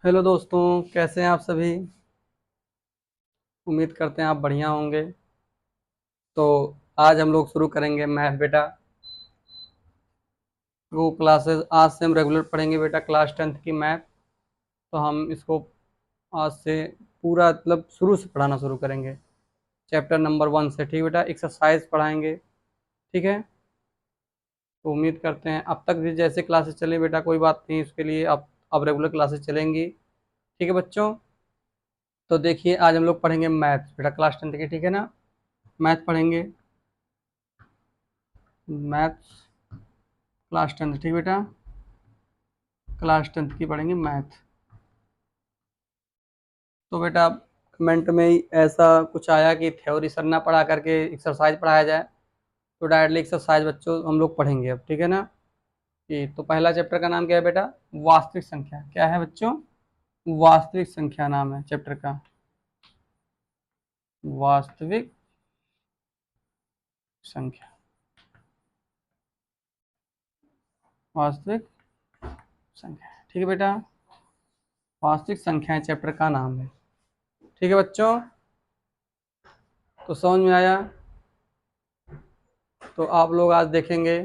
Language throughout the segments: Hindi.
हेलो दोस्तों, कैसे हैं आप सभी। उम्मीद करते हैं आप बढ़िया होंगे। तो आज हम लोग शुरू करेंगे मैथ बेटा। वो क्लासेस आज से हम रेगुलर पढ़ेंगे बेटा, क्लास 10th की मैथ। तो हम इसको आज से पूरा मतलब शुरू से पढ़ाना शुरू करेंगे, चैप्टर नंबर 1 से। ठीक बेटा, एक्सरसाइज पढ़ाएंगे। ठीक है। तो उम्मीद करते हैं अब तक भी जैसे क्लासेस चले बेटा, कोई बात नहीं, उसके लिए अब रेगुलर क्लासेस चलेंगी। ठीक है बच्चों। तो देखिए, आज हम लोग पढ़ेंगे मैथ बेटा, क्लास 10th की। ठीक है ना। मैथ पढ़ेंगे, मैथ्स क्लास 10th। ठीक बेटा, क्लास 10th की पढ़ेंगे मैथ। तो बेटा कमेंट में ही ऐसा कुछ आया कि थ्योरी सर ना पढ़ा करके एक्सरसाइज पढ़ाया जाए। तो डायरेक्टली एक्सरसाइज बच्चों हम लोग पढ़ेंगे अब। ठीक है ना। कि तो पहला चैप्टर का नाम क्या है बेटा? वास्तविक संख्या। क्या है बच्चों? वास्तविक संख्या नाम है चैप्टर का। वास्तविक संख्या। वास्तविक संख्या। ठीक है बेटा, वास्तविक संख्या चैप्टर का नाम है। ठीक है बच्चों। तो समझ में आया। तो आप लोग आज देखेंगे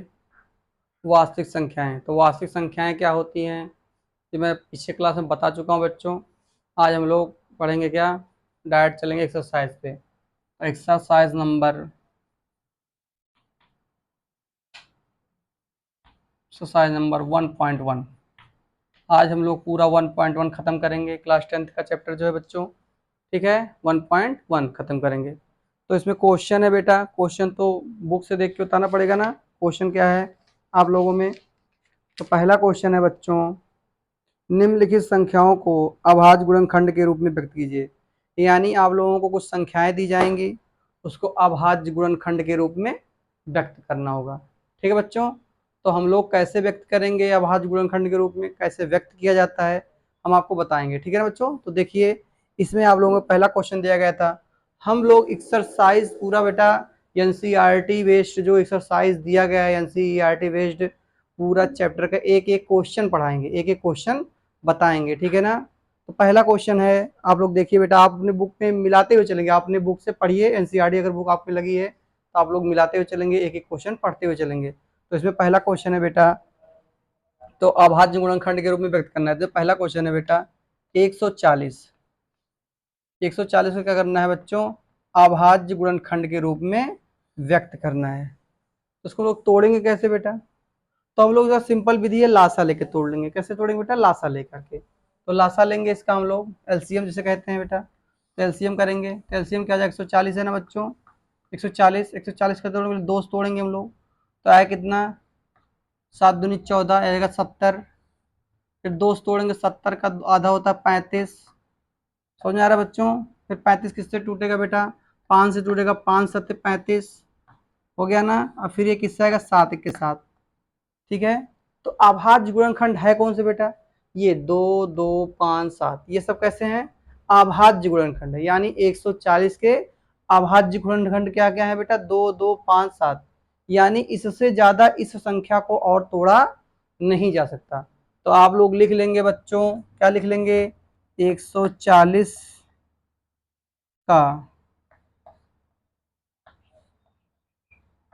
वास्तविक संख्याएं। तो वास्तविक संख्याएं क्या होती हैं, ये मैं पिछले क्लास में बता चुका हूँ बच्चों। आज हम लोग पढ़ेंगे क्या? डायरेक्ट चलेंगे एक्सरसाइज पे। Exercise number exercise number 1.1। आज हम लोग पूरा 1.1 खत्म करेंगे, क्लास 10th का चैप्टर जो है बच्चों। ठीक है, 1.1 खत्म करेंगे। तो इसमें क्वेश्चन है बेटा, क्वेश्चन तो बुक से देख के बताना पड़ेगा ना। क्वेश्चन क्या है आप लोगों में? तो पहला क्वेश्चन है बच्चों, निम्नलिखित संख्याओं को अभाज्य गुणनखंड के रूप में व्यक्त कीजिए। यानी आप लोगों को कुछ संख्याएं दी जाएंगी, उसको अभाज्य गुणनखंड के रूप में व्यक्त करना होगा। ठीक है बच्चों। तो हम लोग कैसे व्यक्त करेंगे, अभाज्य गुणनखंड के रूप में कैसे व्यक्त किया जाता है, हम आपको बताएंगे। ठीक है ना बच्चों। तो देखिए, इसमें आप लोगों को पहला क्वेश्चन दिया गया था। हम लोग एक्सरसाइज पूरा बेटा एनसीईआरटी बेस्ड जो एक्सरसाइज दिया गया है, एनसीईआरटी बेस्ड पूरा चैप्टर का एक एक क्वेश्चन पढ़ाएंगे, एक एक क्वेश्चन बताएंगे। ठीक है ना। तो पहला क्वेश्चन है, आप लोग देखिए बेटा, आप अपने बुक में मिलाते हुए चलेंगे। आपने बुक से पढ़िए, एनसीईआरटी अगर बुक आप में लगी है तो आप लोग मिलाते हुए चलेंगे, एक एक क्वेश्चन पढ़ते हुए चलेंगे। तो इसमें पहला क्वेश्चन है बेटा, तो अभाज्य गुणनखंड के रूप में व्यक्त करना है। तो पहला क्वेश्चन है बेटा 140। 140 को क्या करना है बच्चों? अभाज्य गुणनखंड के रूप में व्यक्त करना है। तो उसको लोग तोड़ेंगे कैसे बेटा? तो हम लोग जो सिंपल विधि है, लासा लेके तोड़ लेंगे। कैसे तोड़ेंगे बेटा? लासा लेकर के। तो लासा लेंगे इसका हम लोग, एलसीएम जिसे कहते हैं बेटा। तो एलसीएम करेंगे, तो एलसीएम क्या आ जाएगा? 140 है ना बच्चों। 140, 140 का तोड़ेंगे, दो तोड़ेंगे हम लोग, तो आया कितना? 7 दूनी 14, आएगा 70। फिर दो तोड़ेंगे, 70 का आधा होता है 35। समझ में आ रहा है बच्चों? फिर 35 किससे टूटेगा बेटा? 5 से टूटेगा, 5 7 35 हो गया ना। अब फिर ये किससे आएगा? 7 के साथ। ठीक है। तो अभाज्य गुणनखंड है कौन से बेटा? ये 2 2 5 7, ये सब कैसे हैं? अभाज्य गुणनखंड है। यानी 140 के अभाज्य गुणनखंड क्या क्या है बेटा? 2 2 5 7। यानी इससे ज्यादा इस संख्या को और तोड़ा नहीं जा सकता। तो आप लोग लिख लेंगे बच्चों, क्या लिख लेंगे? 140 का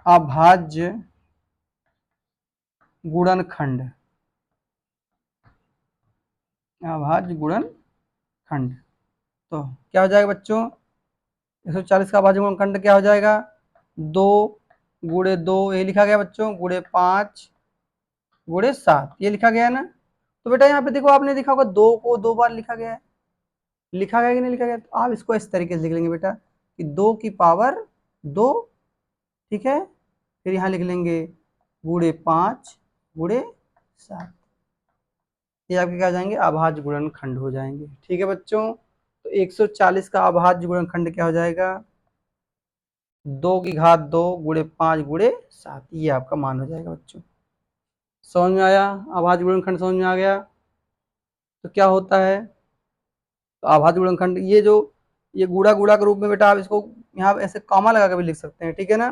अभाज्य गुणनखंड। अभाज्य गुणनखंड। तो क्या हो जाएगा बच्चों? 140 का अभाज्य गुणनखंड क्या हो जाएगा? 2 गुणे 2, ये लिखा गया बच्चों, गुणे 5 गुणे 7, ये लिखा गया है ना। तो बेटा यहाँ पे देखो, आपने देखा होगा 2 को 2 बार लिखा गया है। लिखा गया कि नहीं लिखा गया? तो आप इसको इस तरीके से लिख लेंगे बेटा कि 2 की पावर 2। ठीक है। फिर यहाँ लिख लेंगे गुणे 5 गुणे 7। ये आपके क्या हो जाएंगे? अभाज्य गुणनखंड हो जाएंगे। ठीक है बच्चों। तो 140 का अभाज्य गुणनखंड क्या हो जाएगा? 2 की घात 2 गुणे 5 गुणे 7, ये आपका मान हो जाएगा बच्चों। समझ में आया? अभाज्य गुणनखंड समझ में आ गया? तो क्या होता है? तो अभाज्य गुणनखंड, ये जो ये गुणा गुणा के रूप में बेटा, आप इसको यहाँ ऐसे कॉमा लगा के भी लिख सकते हैं। ठीक है ना।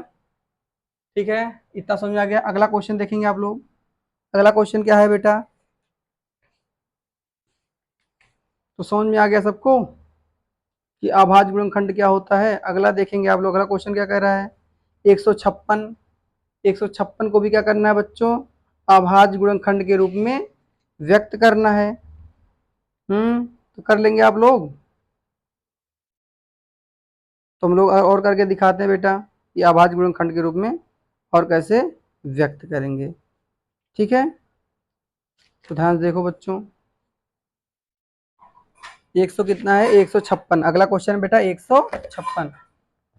ठीक है, इतना समझ में आ गया। अगला क्वेश्चन देखेंगे आप लोग। अगला क्वेश्चन क्या है बेटा? तो समझ में आ गया सबको कि अभाज्य गुणनखंड क्या होता है। अगला देखेंगे आप लोग, अगला क्वेश्चन क्या कह रहा है, 156। 156 को भी क्या करना है बच्चों, अभाज्य गुणनखंड के रूप में व्यक्त करना है। तो कर लेंगे आप लोग। तो हम लोग और करके दिखाते हैं बेटा कि अभाज्य गुणनखंड के रूप में और कैसे व्यक्त करेंगे। ठीक है, तो ध्यान से देखो बच्चों, 100 कितना है, 156। अगला क्वेश्चन है बेटा 156,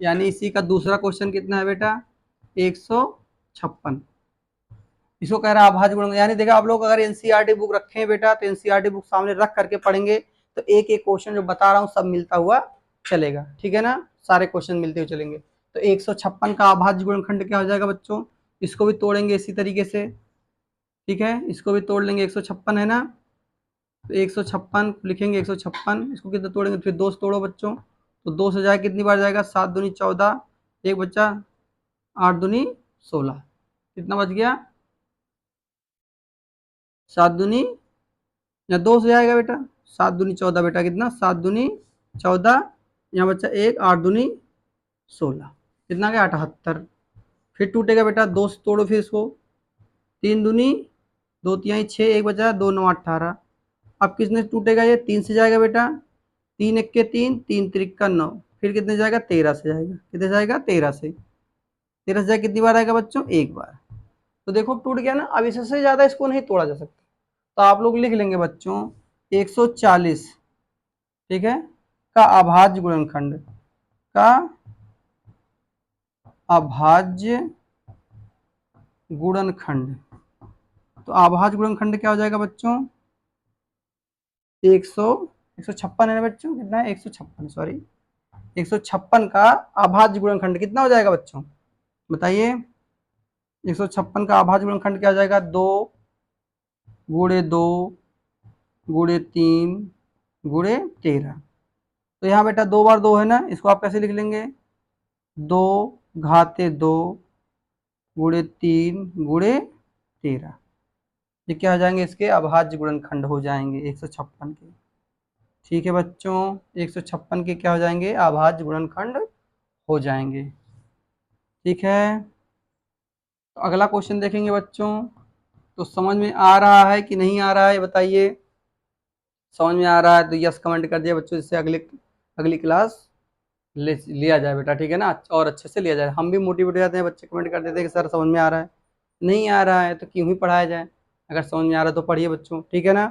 यानी इसी का दूसरा क्वेश्चन कितना है बेटा, 156। इसको कह रहा है अभाज्य गुणनखंड, यानी देखा आप लोग अगर एनसीईआरटी बुक रखे हैं बेटा तो एनसीईआरटी बुक सामने रख करके पढ़ेंगे तो एक एक क्वेश्चन जो बता रहा हूँ सब मिलता हुआ चलेगा। ठीक है ना, सारे क्वेश्चन मिलते हुए चलेंगे। तो 156 का अभाज्य गुणनखंड क्या हो जाएगा बच्चों, इसको भी तोड़ेंगे इसी तरीके से। ठीक है, इसको भी तोड़ लेंगे, 156 है ना, तो 156 लिखेंगे, 156 इसको कितना तोड़ेंगे, फिर 2 से तोड़ो बच्चों, तो 2 से जाए कितनी बार जाएगा, 7 दूनी 14, एक बच्चा 8 दूनी 16, कितना बच गया, 7 दूनी या 2 से जाएगा बेटा, 7 दूनी 14 बेटा, कितना 7 दूनी 14, यहाँ बच्चा एक, 8 दूनी 16, कितना गया 78। फिर टूटेगा बेटा, 2 से तोड़ो फिर इसको, 3 दूनी 2 तिहाई 6, एक बचा 2 9 18। अब किसने टूटेगा, ये 3 से जाएगा बेटा, 3 एक के 3, 3 त्रिक का 9, फिर कितने जाएगा 13 से जाएगा, कितने जाएगा 13 से, 13 से जाएगा कितनी बार आएगा बच्चों, एक बार। तो देखो टूट गया ना, अब इससे ज्यादा इसको नहीं तोड़ा जा सकता, तो आप लोग लिख लेंगे बच्चों 140, ठीक है, का अभाज्य गुणनखंड, का अभाज्य गुणनखंड। तो अभाज्य गुणनखंड क्या हो जाएगा बच्चों, 156 है ना बच्चों, कितना है 156, सॉरी 156 का अभाज्य गुणनखंड कितना हो जाएगा बच्चों, बताइए। 156 का अभाज्य गुणनखंड क्या हो जाएगा, 2 गुणे 2 गुणे 3 गुणे 13। तो यहाँ बेटा 2 बार 2 है ना, इसको आप कैसे लिख लेंगे, 2 घाते 2 गुणे 3 गुणे 13, ये क्या हो जाएंगे, इसके अभाज्य गुणनखंड हो जाएंगे 156 के। ठीक है बच्चों, 156 के क्या हो जाएंगे, अभाज्य गुणनखंड हो जाएंगे। ठीक है, तो अगला क्वेश्चन देखेंगे बच्चों, तो समझ में आ रहा है कि नहीं आ रहा है बताइए। समझ में आ रहा है तो यस कमेंट कर दिया बच्चों, जिससे अगली क्लास लिया जाए बेटा। ठीक है ना, और अच्छे से लिया जाए, हम भी मोटिवेट हो जाते हैं, बच्चे कमेंट कर देते हैं कि सर समझ में आ रहा है, नहीं आ रहा है तो क्यों ही पढ़ाया जाए, अगर समझ में आ रहा है तो पढ़िए बच्चों। ठीक है ना,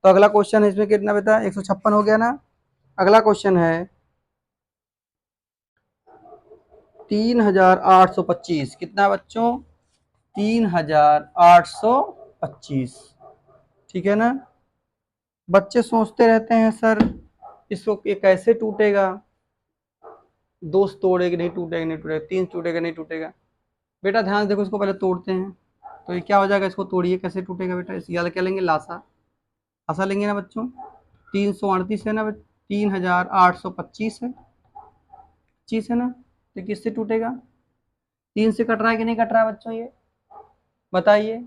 तो अगला क्वेश्चन है, इसमें कितना बेटा 156 हो गया ना। अगला क्वेश्चन है 3825, कितना बच्चों, 3825। ठीक है ना, बच्चे सोचते रहते हैं सर इसको ये कैसे टूटेगा, 2 तोड़ेगा नहीं टूटेगा, नहीं टूटेगा, 3 टूटेगा नहीं टूटेगा। बेटा ध्यान से देखो, इसको पहले तोड़ते हैं, तो ये क्या हो जाएगा, इसको तोड़िए कैसे टूटेगा बेटा, इस याद क्या लेंगे, लासा, लासा लेंगे ना बच्चों, 338 है ना, 3825 है, 25 है ना, तो किससे टूटेगा, 3 से कट रहा है कि नहीं कट रहा है बच्चों, ये बताइए।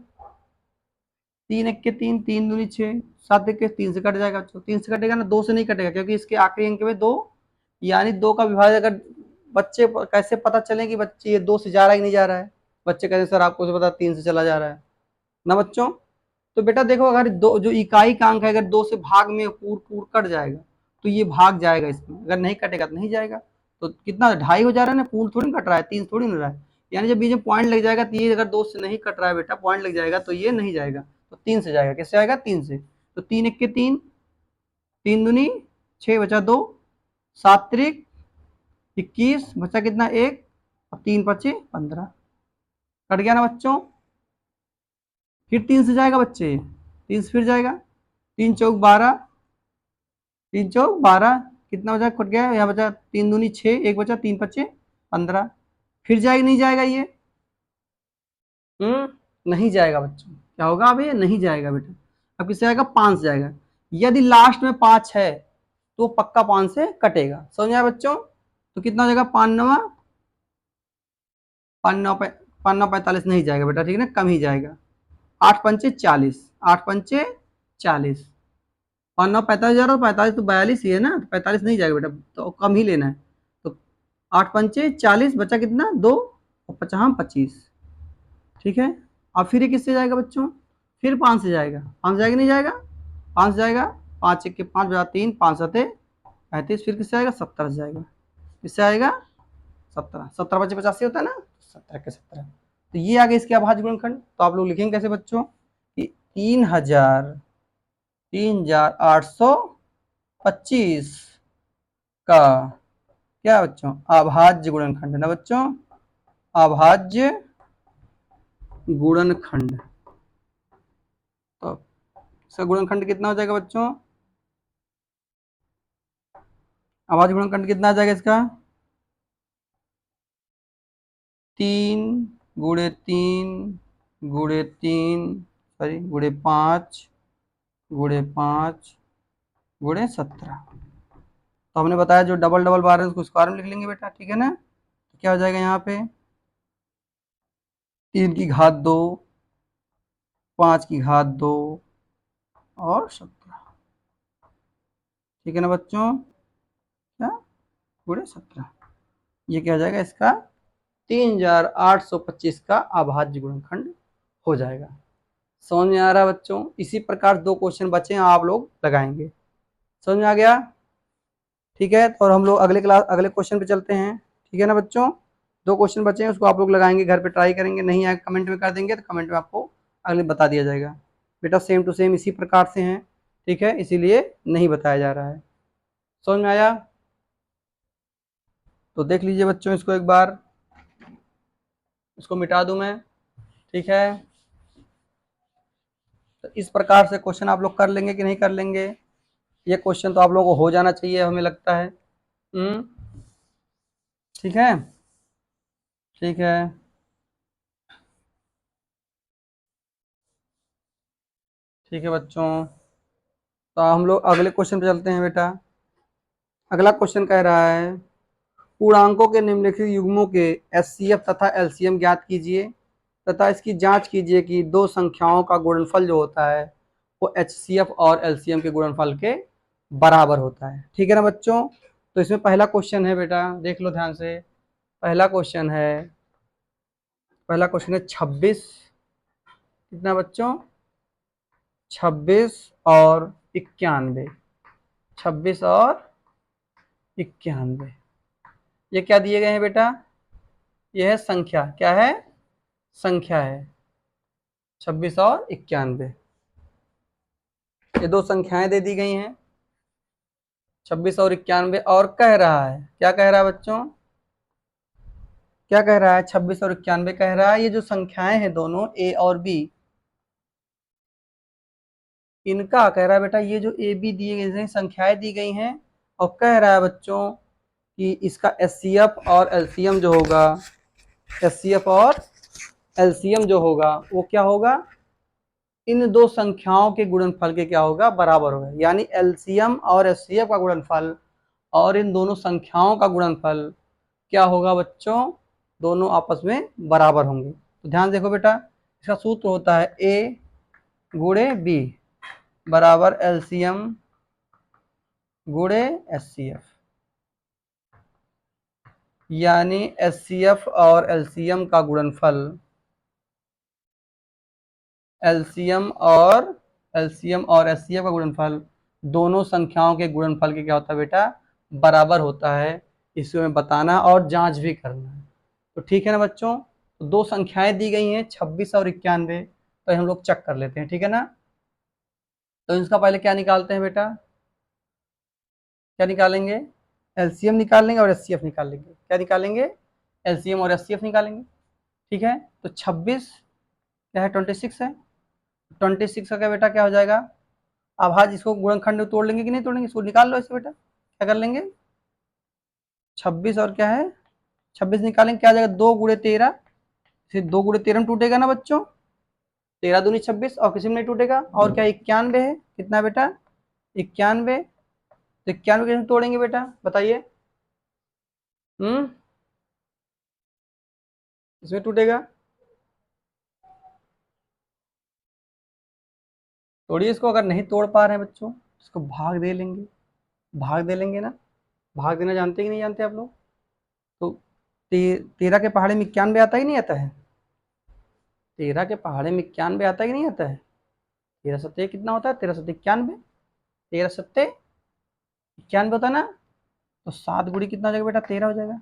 3 एक के 3, 3 दूनी 6, 7 एक के 3 से कट जाएगा बच्चों, 3 से कटेगा ना, 2 से नहीं कटेगा, क्योंकि इसके आखिरी अंक में 2, यानी 2 का विभाजन, अगर बच्चे कैसे पता चले कि बच्चे ये 2 से जा रहा है कि नहीं जा रहा है, बच्चे कहते हैं सर आपको से पता 3 से चला जा रहा है ना बच्चों। तो बेटा देखो, अगर दो जो इकाई का अंक है, अगर 2 से भाग में पूर कट जाएगा तो ये भाग जाएगा इसमें, अगर नहीं कटेगा तो नहीं जाएगा। तो कितना 2.5 हो जा रहा है ना, पूर्ण थोड़ी कट रहा है, 3 थोड़ी ना रहा है, यानी जब बीच में पॉइंट लग जाएगा तो ये अगर 2 से नहीं कट रहा है बेटा, पॉइंट लग जाएगा तो ये नहीं जाएगा, तो 3 से जाएगा, किससे आएगा 3 से। तो 3 एक के 3, 3 दूनी 6 बचा 2, 7 त्रिक 21 बचा कितना 1, और 3 पचे 15, कट गया ना बच्चों। फिर 3 से जाएगा बच्चे, 3 से फिर जाएगा, 3 चौक 12, 3 चौक 12, कितना बचा, कट गया, यहाँ बचा 3 दूनी 6, एक बचा 3 पचे 15, फिर जाएगा नहीं जाएगा ये, नहीं जाएगा बच्चों, क्या होगा अब ये नहीं जाएगा बेटा। अब किससे जाएगा, 5 से जाएगा, यदि लास्ट में 5 है तो पक्का 5 से कटेगा, समझ आया बच्चों। तो कितना हो जाएगा, 5 9 5 9 5 9 45 नहीं जाएगा बेटा, ठीक है ना, कम ही जाएगा, 8 पंचे 40, 8 पंचे 40, और 9 45,000 और 45 तो 42 ही है ना, तो 45 नहीं जाएगा बेटा, तो कम ही लेना है। तो 8 पंचे 40, बचा कितना 2 और 50 25। ठीक है, अब फिर ये किससे जाएगा बच्चों, फिर 5 से जाएगा, 5 जाएगा नहीं जाएगा, 5 जाएगा, 5 1 के 5 बजा 3, 5 7 35, फिर किससे आएगा 17 से जाएगा, किससे आएगा 17, 17 बचे 85 होता है ना, 17 के 17। तो ये आ गया इसके अभाज्य गुणनखंड। तो आप लोग लिखेंगे कैसे बच्चों कि 3825 का क्या बच्चों अभाज्य गुणनखंड है ना बच्चों, अभाज्य गुणनखंड। तो इसका गुणनखंड कितना हो जाएगा बच्चों, अभाज्य गुणनखंड कितना आ जाएगा इसका, 3 गुणे 3 गुणे 3 सॉरी गुणे 5 गुणे 5 गुणे 17। तो हमने बताया जो डबल डबल बार है उसको स्क्वायर में लिख लेंगे बेटा, ठीक है ना। तो क्या हो जाएगा यहाँ पे 3 की घात 2, 5 की घात 2 और 17, ठीक है ना बच्चों, क्या गुणे 17। ये क्या हो जाएगा इसका 3825 का अभाज्य गुणनखंड हो जाएगा। समझ में आ रहा है बच्चों, इसी प्रकार 2 क्वेश्चन बचे हैं, आप लोग लगाएंगे। समझ में आ गया, ठीक है। और हम लोग अगले क्वेश्चन पे चलते हैं, ठीक है ना बच्चों। 2 क्वेश्चन बचे हैं, उसको आप लोग लगाएंगे, घर पे ट्राई करेंगे, नहीं आए कमेंट में कर देंगे, तो कमेंट में आपको अगले बता दिया जाएगा। बेटा सेम टू सेम इसी प्रकार से हैं, ठीक है, इसीलिए नहीं बताया जा रहा है। समझ में आया, तो देख लीजिए बच्चों इसको एक बार, इसको मिटा दूं मैं, ठीक है। तो इस प्रकार से क्वेश्चन आप लोग कर लेंगे कि नहीं कर लेंगे, ये क्वेश्चन तो आप लोगों को हो जाना चाहिए हमें लगता है। ठीक है, ठीक है, ठीक है बच्चों। तो हम लोग अगले क्वेश्चन पे चलते हैं बेटा। अगला क्वेश्चन कह रहा है पूर्णांकों के निम्नलिखित युग्मों के एचसीएफ तथा एलसीएम ज्ञात कीजिए तथा इसकी जांच कीजिए कि 2 संख्याओं का गुणनफल जो होता है वो एचसीएफ और एलसीएम के गुणनफल के बराबर होता है, ठीक है ना बच्चों। तो इसमें पहला क्वेश्चन है बेटा, देख लो ध्यान से। पहला क्वेश्चन है 26, कितना बच्चों 26 और 91, 26 और 91, ये क्या दिए गए हैं बेटा, ये है संख्या, क्या है संख्या है 26 और 91, ये 2 संख्याएं दे दी गई हैं 26 और 91, और कह रहा है, क्या कह रहा है बच्चों, क्या कह रहा है 26 और 91 कह रहा है ये जो संख्याएं हैं दोनों ए और बी, इनका कह रहा है बेटा ये जो ए बी दिए गए हैं संख्याएं दी गई हैं, और कह रहा है बच्चों कि इसका एचसीएफ और एलसीएम जो होगा, एचसीएफ और एलसीएम जो होगा वो क्या होगा, इन 2 संख्याओं के गुणनफल के क्या होगा बराबर होगा, यानी एलसीएम और एचसीएफ का गुणनफल और इन दोनों संख्याओं का गुणनफल क्या होगा बच्चों, दोनों आपस में बराबर होंगे। तो ध्यान देखो बेटा, इसका सूत्र होता है ए गुणे बी बराबर एलसीएम गुणे एचसीएफ, यानी एचसीएफ और एलसीएम का गुणनफल, एलसीएम और एचसीएफ का गुणनफल दोनों संख्याओं के गुणनफल के क्या होता है बेटा बराबर होता है, इसमें बताना और जांच भी करना है। तो ठीक है ना बच्चों, तो 2 संख्याएं दी गई हैं 26 और 91, तो हम लोग चेक कर लेते हैं, ठीक है ना। तो इसका पहले क्या निकालते हैं बेटा, क्या निकालेंगे, एलसीएम निकाल लेंगे और एचसीएफ निकाल लेंगे, क्या निकालेंगे एलसीएम और एचसीएफ निकालेंगे, ठीक है। तो 26 क्या है 26 है, 26 का क्या बेटा क्या हो जाएगा अभाज्य, इसको गुणनखंड में तोड़ लेंगे कि नहीं तोड़ेंगे, इसको निकाल लो ऐसे बेटा, क्या कर लेंगे 26 और क्या है 26 निकालेंगे, क्या आ जाएगा 2 गुणे 13, फिर 2 गुणे 13 में टूटेगा ना बच्चों, 13 दूनी 26 और किसी में नहीं टूटेगा, और क्या 91 है, कितना बेटा 91, तो 91 कैसे तोड़ेंगे बेटा बताइए, इसमें टूटेगा, तोड़िए इसको, अगर नहीं तोड़ पा रहे हैं बच्चों इसको भाग दे लेंगे, भाग दे लेंगे ना। भाग देना जानते कि नहीं जानते आप लोग? तो 13 के पहाड़े में 91 आता ही नहीं आता है? 13 के पहाड़े में 91 आता ही नहीं आता है? 13 सत्ते कितना होता है? 13 सत्ते 91। 13 सत्ते 91 होता है ना। तो 7 गुड़ी कितना हो जाएगा बेटा? 13 हो जाएगा।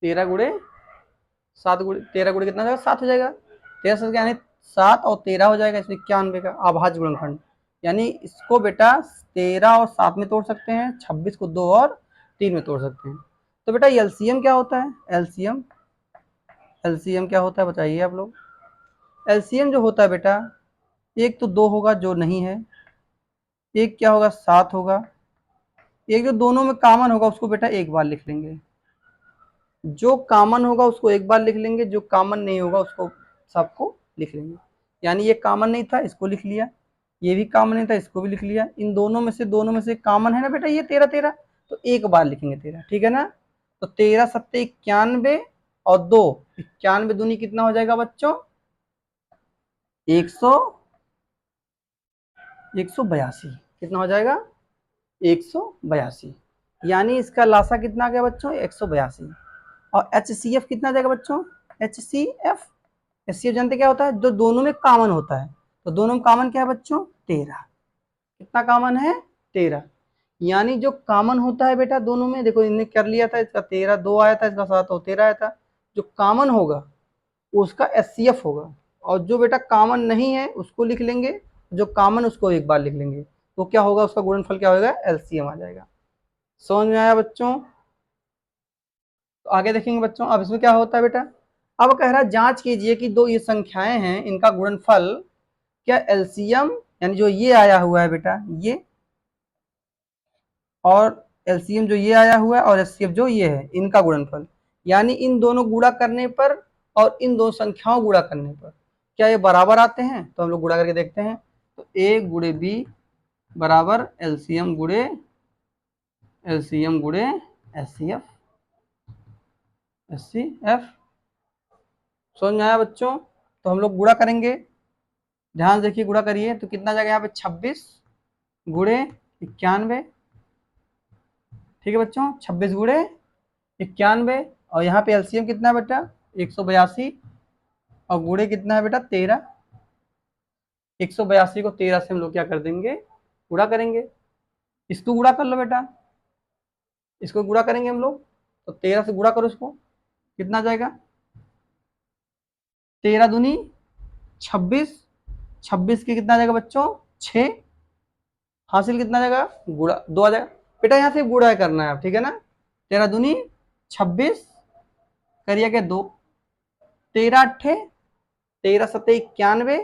13 गुड़े 7 गुड़े 13 गुड़े कितना हो जाएगा? 7 हो जाएगा। 13 सत्ते यानी 7 और 13 हो जाएगा, इसमें 91 का अभाज्य गुणनखंड। यानी इसको बेटा 13 और 7 में तोड़ सकते हैं, 26 को 2 और 3 में तोड़ सकते हैं। तो बेटा एलसीएम क्या होता है? एलसीएम एलसीएम क्या होता है बताइए आप लोग? एलसीएम जो होता है बेटा, एक तो 2 होगा जो नहीं है, एक क्या होगा? 7 होगा, एक जो दोनों में कॉमन होगा उसको बेटा एक बार लिख लेंगे। जो कॉमन होगा उसको एक बार लिख लेंगे, जो कॉमन नहीं होगा उसको सबको लिख लेंगे। यानी ये कॉमन नहीं था, इसको लिख लिया, ये भी कॉमन नहीं था, इसको भी लिख लिया। इन दोनों में से कॉमन है ना बेटा ये 13 13, तो एक बार लिखेंगे 13, ठीक है ना। तो 13 सत्ते 91 और 2, 91 दूनी कितना हो जाएगा बच्चों? 182। कितना हो जाएगा? 182। यानी इसका लासा कितना आ गया बच्चों? 182। और HCF कितना आ जाएगा बच्चों? HCF, HCF जानते क्या होता है? जो दोनों में कॉमन होता है। तो दोनों में कॉमन क्या है बच्चों? 13। कितना कॉमन है? 13। यानी जो कॉमन होता है बेटा दोनों में, देखो इन्हें कर लिया था, इसका 13 2 आया था, इसका 7 और 13 आया था। जो कॉमन होगा उसका HCF होगा, और जो बेटा कॉमन नहीं है उसको लिख लेंगे, जो कॉमन उसको एक बार लिख लेंगे। तो क्या होगा? उसका गुणनफल क्या होगा? एलसीएम आ जाएगा। समझ में आया बच्चों? तो आगे देखेंगे बच्चों। अब इसमें क्या होता है बेटा? अब कह रहा है जांच कीजिए कि दो ये संख्याएं हैं, इनका गुणनफल क्या एलसीएम, यानी जो ये आया हुआ है बेटा ये, और एलसीएम जो ये आया हुआ है, और एचसीएफ जो ये है, इनका गुणनफल, यानी इन दोनों गुणा करने पर और इन दो संख्याओं गुणा करने पर क्या ये बराबर आते हैं? तो हम लोग गुणा करके देखते हैं। तो ए गुणे बी बराबर एलसीएम गुणे एचसीएफ। समझ में आया बच्चों? तो हम लोग गुणा करेंगे, ध्यान से देखिए, गुणा करिए तो कितना जाएगा यहाँ पे? 26 गुणे 91। ठीक है बच्चों, 26 गुणे 91। और यहाँ पे एलसीएम कितना है बेटा? 182। और गुणे कितना है बेटा? 13। 182 को 13 से हम लोग क्या कर देंगे? गुणा करेंगे। इसको गुणा कर लो बेटा, इसको गुणा करेंगे हम लोग। तो 13 से गुणा करो इसको, कितना जाएगा? 13 दूनी 26, 26 के कितना जाएगा बच्चों? 6। हासिल कितना जाएगा? गुणा 2 आ जाएगा बेटा, यहाँ से गुणा करना है आप, ठीक है ना। 13 दूनी 26, करिए क्या? 2। 13 अट्ठे 13 सत्ते 91,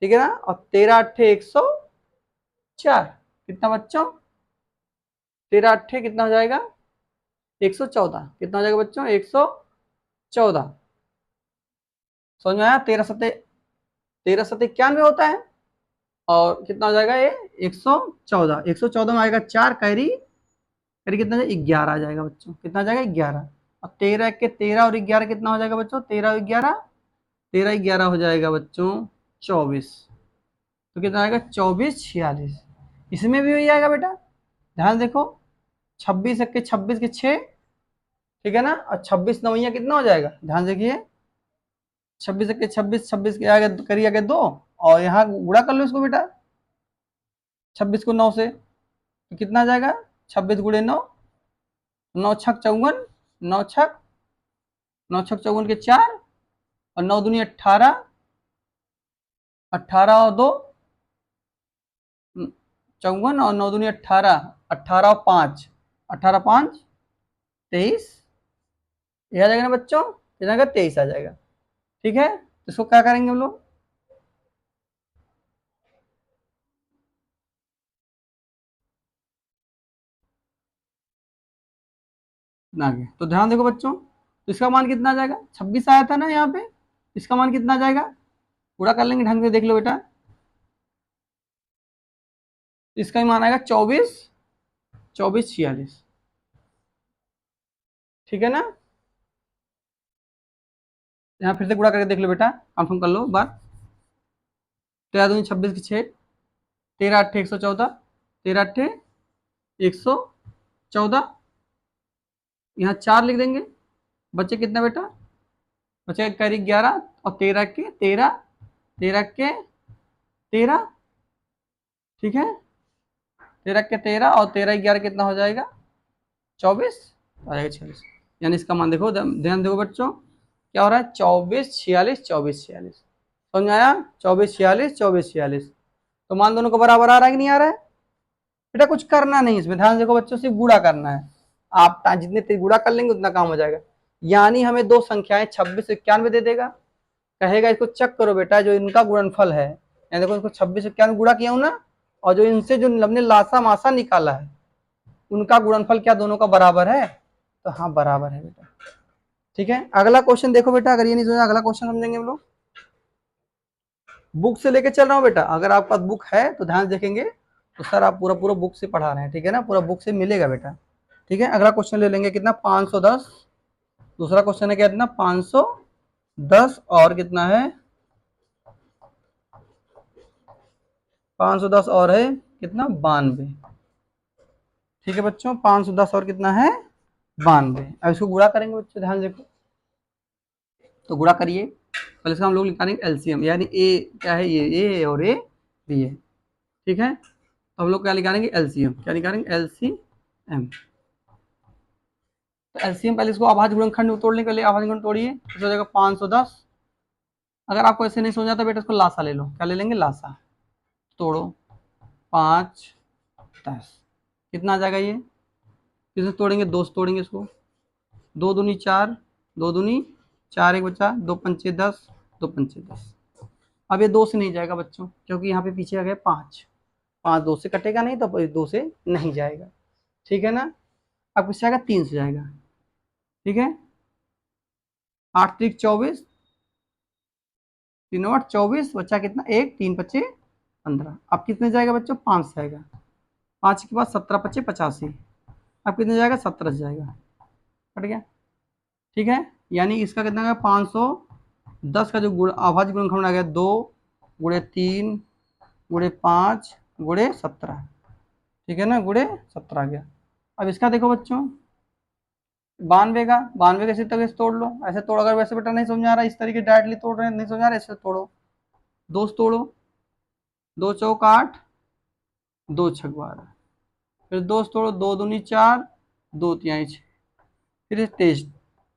ठीक है ना। और 13 अट्ठे 104। कितना बच्चों? 13 अट्ठे कितना हो जाएगा? 114। कितना हो जाएगा बच्चों? 114। समझ में आया? 13 सत्ते 91 होता है, और कितना हो जाएगा ये? 114। 114 में आएगा 4 कैरी, कैरी कितना जाएगा? 11 आ जाएगा बच्चों। कितना जाएगा? 11। और 13 के 13 और 11 कितना हो जाएगा बच्चों? 13 और 11, 13 11 हो जाएगा बच्चों 24। तो कितना आएगा? 24 46। इसमें भी वही आएगा बेटा, ध्यान देखो। 26 के 26 के 6, ठीक है ना। और 26 नवैया कितना हो जाएगा? ध्यान देखिए, 26 के 26, 26 के आगे करिए आगे 2, और यहाँ गुणा कर लो इसको बेटा, 26 को 9 से, तो कितना जाएगा? 26 गुणे 9, 9 छक 54, 9 छक 9 छक 54 के 4, और 9 दूनी 18, 18 और 2 54, और 9 दूनी 18, 18 और 5, 18 5 23। ये आ जाएगा ना बच्चों? कितना का? 23 आ जाएगा, ठीक है। तो इसको क्या करेंगे हम लोग? आगे तो ध्यान देखो बच्चों, तो इसका मान कितना आ जाएगा? 26 आया था ना यहाँ पे, इसका मान कितना आ जाएगा? पूरा कर लेंगे, ढंग से देख लो बेटा। इसका ही मान आएगा 24 24 46, ठीक है ना। यहाँ फिर से गुणा करके देख लो बेटा, कंफर्म कर लो बात। 13 दूनी 26 की 6, 13 अट्ठे 114, 13 अट्ठे 114, यहाँ 4 लिख देंगे, बच्चे कितना बेटा, बच्चे करीब 11 और 13 के 13, 13 के 13, ठीक है, 13 के 13 और 13 11 कितना हो जाएगा 24, आ जाएगा 46। यानी इसका मान देखो, ध्यान देखो बच्चों, क्या हो रहा है 24 46 24 46, समझ में आया, 24 46 24 46। तो मान दोनों को बराबर आ रहा है कि नहीं आ रहा है बेटा, कुछ करना नहीं इसमें, ध्यान देखो बच्चों, सिर्फ गुणा करना है, आप जितने तेज गुणा कर लेंगे उतना काम हो जाएगा। यानी हमें दो संख्याएं 26 91 दे देगा, कहेगा इसको चेक करो बेटा जो इनका गुणनफल है, यानी देखो इसको 26 91 गुणा किया हूं ना, और जो इनसे जो हमने लासा मासा निकाला है उनका गुणनफल क्या दोनों का बराबर है, तो हाँ बराबर है बेटा। ठीक है, अगला क्वेश्चन देखो बेटा, अगर ये नहीं समझा अगला क्वेश्चन समझेंगे हम लोग। बुक से लेके चल रहा हूँ बेटा, अगर आपके पास बुक है तो ध्यान देखेंगे, तो सर आप पूरा पूरा बुक से पढ़ा रहे हैं, ठीक है ना, पूरा बुक से मिलेगा बेटा। ठीक है, अगला क्वेश्चन ले लेंगे, कितना 510, दूसरा क्वेश्चन है क्या, कितना 510 और कितना है 510 और है कितना 92। ठीक है बच्चों, 510 और कितना है 92। अब इसको गुणा करेंगे बच्चों, ध्यान देखो, तो गुणा करिए, पहले इसका हम लोग निकालेंगे एलसीएम, यानी ए क्या है, ये ए और ए बी है, ठीक है, तो हम लोग क्या निकालेंगे एलसीएम, क्या निकालेंगे एलसीएम। तो एलसीएम पहले इसको अभाज्य गुणनखंड तोड़ने के लिए अभाज्य गुणन तोड़िए, तो हो जाएगा 510। अगर आपको ऐसे नहीं समझा तो बेटा इसको लासा ले लो, क्या ले लेंगे लासा, तोड़ो 5 10, कितना आ जाएगा ये, किससे तोड़ेंगे, 2 से तोड़ेंगे इसको, 2 दूनी 4, 2 दूनी 4, एक बचा, 2 पंचे 10, 2 पंचे 10। अब ये 2 से नहीं जाएगा बच्चों, क्योंकि यहाँ पे पीछे आ गए 5, 5 2 से कटेगा नहीं, तो 2 से नहीं जाएगा, ठीक है ना। अब किससे आएगा 3 से जाएगा, ठीक है, 8 3 24, 3 8 24, बच्चा कितना 1 3 25 15। अब कितने जाएगा बच्चों 5 से आएगा, 5 के बाद 17 25 85, अब कितने जाएगा 17 से जाएगा, कट गया, ठीक है। यानी इसका कितना गया 510 का जो अभाज्य गुणनखंड आ गया 2 गुणे 3 गुणे 5 गुणे 17, ठीक है ना, गुणे 17 आ गया। अब इसका देखो बच्चों 92 का, 92 का इसी तरह से तोड़ लो, ऐसे तोड़, अगर वैसे बेटा नहीं समझ आ रहा इस तरीके डायरेक्टली तोड़ रहे हैं नहीं समझ आ रहा ऐसे तोड़ो, 2 से तोड़ो, 2 चौक 8, 2 छक 12, फिर 2 से तोड़ो, 2 दूनी 4, 2 तिहाई 6, फिर 23,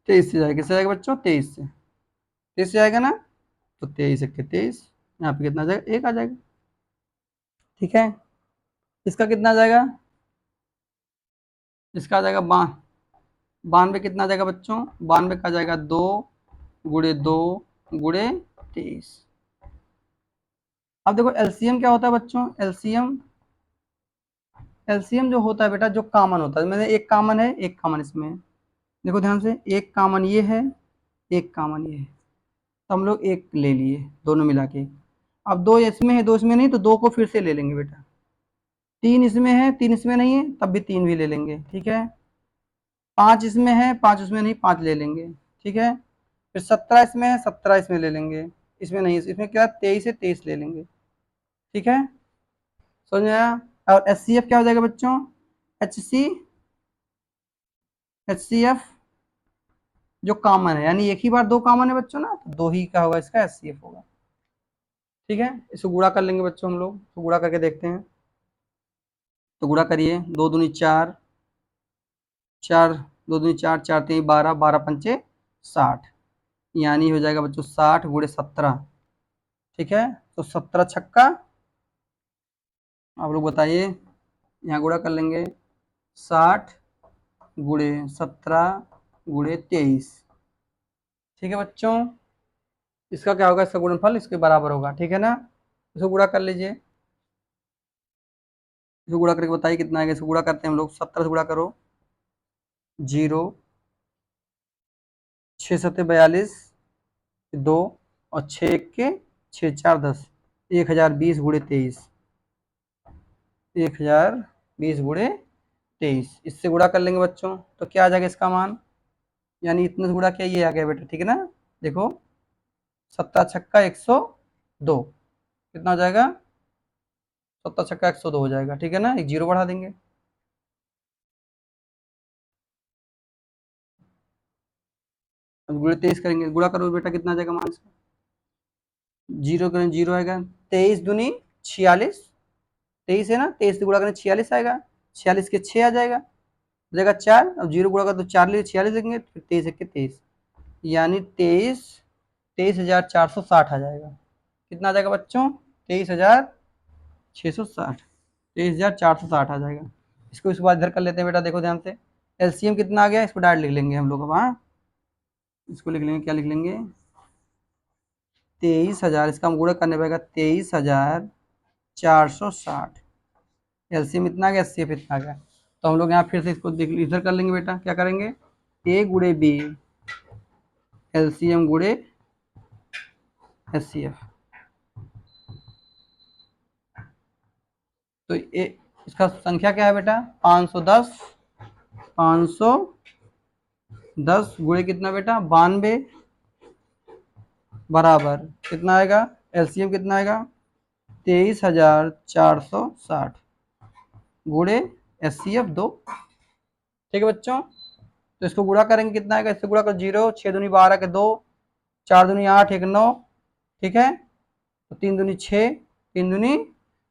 23 से जाएगा, किससे जाएगा बच्चों 23 से, 23 से आएगा ना, तो 23 एक 23, यहाँ पे कितना आ जाएगा 1 आ जाएगा, ठीक है। इसका कितना आ जाएगा, इसका आ जाएगा 92 कितना आ जाएगा बच्चों, 92 का आ जाएगा 2 गुणे 2 गुणे 23। अब देखो एलसीएम क्या होता है बच्चों, एलसीएम, एलसीएम जो होता है बेटा जो कॉमन होता है, मैंने एक कॉमन है एक कॉमन इसमें है, देखो ध्यान से, एक कॉमन ये है एक कॉमन ये है, तो हम लोग एक ले लिए दोनों मिला के। अब 2 इसमें है 2 इसमें नहीं, तो 2 को फिर से ले लेंगे बेटा, 3 इसमें है 3 इसमें नहीं है, तब भी 3 भी ले लेंगे, ठीक है, 5 इसमें है 5 उसमें नहीं, 5 ले लेंगे, ठीक है, फिर 17 इसमें है 17 इसमें ले लेंगे, इसमें नहीं, इसमें क्या 23 है 23 ले लेंगे, ठीक है, समझ में आया। और एच सी एफ क्या हो जाएगा बच्चों, एच सी एफ जो कॉमन है, यानी एक ही बार 2 कॉमन है बच्चों ना, तो 2 ही का होगा इसका एच सी एफ होगा, ठीक है। इसको गुणा कर लेंगे बच्चों हम लोग, तो गुणा करके देखते हैं, तो गुणा करिए, 2 दूनी 4, 4 2 दूनी 4, 4 3 12, 12 पंचे 60, यानी हो जाएगा बच्चों 60 गुणे 17, ठीक है, तो 17 छक्का, आप लोग बताइए, यहाँ गुणा कर लेंगे 60 गुणे 17 गुणे 23, ठीक है बच्चों, इसका क्या होगा, इसका गुणनफल इसके बराबर होगा, ठीक है ना। इसको गुणा कर लीजिए, इसको गुणा करके बताइए कितना आएगा, इसको गुणा करते हैं हम लोग, 17 से गुणा करो, 0 6 7 42, 2 और 6 1 के 6 4 10, 1020 गुणे 23, 1020 गुणे 23, इससे गुणा कर लेंगे बच्चों, तो क्या आ जाएगा इसका मान, यानी इतने से गुणा किया ये आ गया बेटा, ठीक है ना, देखो 17 छक्का 102, कितना हो जाएगा, 70 छक्का 102 हो जाएगा, ठीक है ना, एक जीरो बढ़ा देंगे। अब गुणे 23 करेंगे, गुणा करो बेटा, कितना आ जाएगा मान इसका, जीरो करें जीरो आएगा, 23 दूनी 46, 23 है ना, 23 से गुणा करें 46 आएगा, 46 के 6 आ जाएगा, चार, अब जीरो गुणा कर तो 4 लिए 46 देंगे, फिर 23 एक के 23, यानी 23,460 आ जाएगा। कितना आ जाएगा बच्चों, 23,660, 23,460 आ जाएगा। इसको इसके बाद इधर कर लेते हैं बेटा, देखो ध्यान से, एलसीएम कितना आ गया, इसको डायरेक्ट लिख लेंगे हम लोग अब। हाँ, इसको लिख लेंगे, क्या लिख लेंगे, 23,000, इसका हम गुणा करने पड़ेगा, 23,460, एलसीएम इतना आ गया, एचसीएफ इतना आ गया। तो हम लोग यहाँ फिर से इसको इधर कर लेंगे बेटा, क्या करेंगे, ए गुणे बी एलसीएम गुणे एचसीएफ। तो ये इसका संख्या क्या है बेटा, 510, 510 गुणे कितना बेटा, 92, बराबर कितना आएगा, एलसीएम कितना आएगा, 23,460 गुणे एचसीएफ 2। ठीक है बच्चों, तो इसको गुणा करेंगे, कितना आएगा, इससे गुणा कर, जीरो, 6 दूनी 12 के 2, 4 दूनी 8, एक 9, ठीक है, तो 3 दूनी 6, 3 दूनी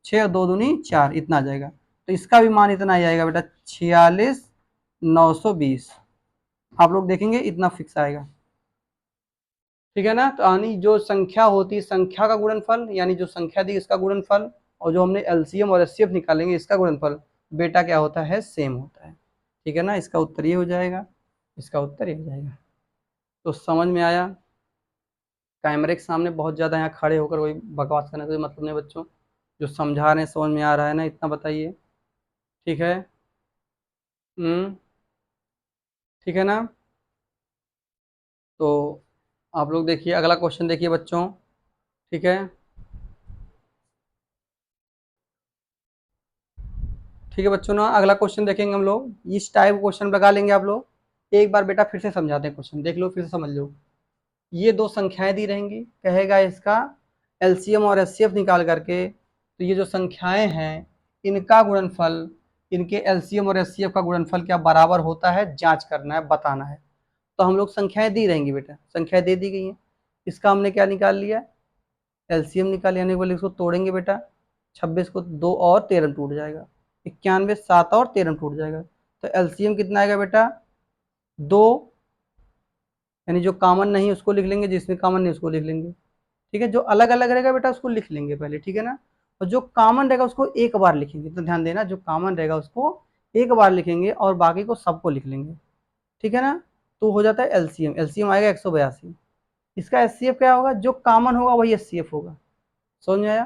6 और 2 दूनी 4, इतना आ जाएगा। तो इसका भी मान इतना ही आएगा बेटा, 46,920, आप लोग देखेंगे इतना फिक्स आएगा, ठीक है ना। तो यानी जो संख्या होती है, संख्या का गुणनफल, यानी जो संख्या दी इसका गुणनफल, और जो हमने एलसीएम और एचसीएफ निकालेंगे इसका गुणनफल, बेटा क्या होता है, सेम होता है, ठीक है ना। इसका उत्तर ये हो जाएगा, इसका उत्तर ये हो जाएगा। तो समझ में आया, कैमरे के सामने बहुत ज़्यादा यहाँ खड़े होकर वही बकवास करने का मतलब नहीं बच्चों, जो समझा रहे हैं समझ में आ रहा है ना, इतना बताइए, ठीक है। ठीक है ना। तो आप लोग देखिए अगला क्वेश्चन देखिए बच्चों, ठीक है, ठीक है बच्चों ना, अगला क्वेश्चन देखेंगे हम लोग, इस टाइप क्वेश्चन लगा लेंगे आप लोग। एक बार बेटा फिर से समझाते हैं क्वेश्चन, देख लो फिर से समझ लो। ये दो संख्याएं दी रहेंगी, कहेगा इसका एलसीएम और एचसीएफ निकाल करके, तो ये जो संख्याएं हैं इनका गुणनफल, इनके एलसीएम और एचसीएफ का गुणनफल क्या बराबर होता है, जांच करना है, बताना है। तो हम लोग संख्याएं दी रहेंगी बेटा, संख्याएं दे दी गई हैं, इसका हमने क्या निकाल लिया, एलसीएम निकाल, यानी बोले इसको तोड़ेंगे बेटा, 26 को 2 और 13 टूट जाएगा, 91, 7 और 13 टूट जाएगा, तो एलसीएम कितना आएगा बेटा, 2, यानी जो कॉमन नहीं उसको लिख लेंगे, जिसमें कॉमन नहीं उसको लिख लेंगे, ठीक है। जो अलग अलग रहेगा बेटा उसको लिख लेंगे पहले, ठीक है ना। और जो कॉमन रहेगा उसको एक बार लिखेंगे, तो ध्यान देना, जो कॉमन रहेगा उसको एक बार लिखेंगे और बाकी को सबको लिख लेंगे, ठीक है ना। तो हो जाता है एलसीएम, एलसीएम आएगा 182। इसका एचसीएफ क्या होगा, जो कॉमन होगा वही एचसीएफ होगा, समझ में आया।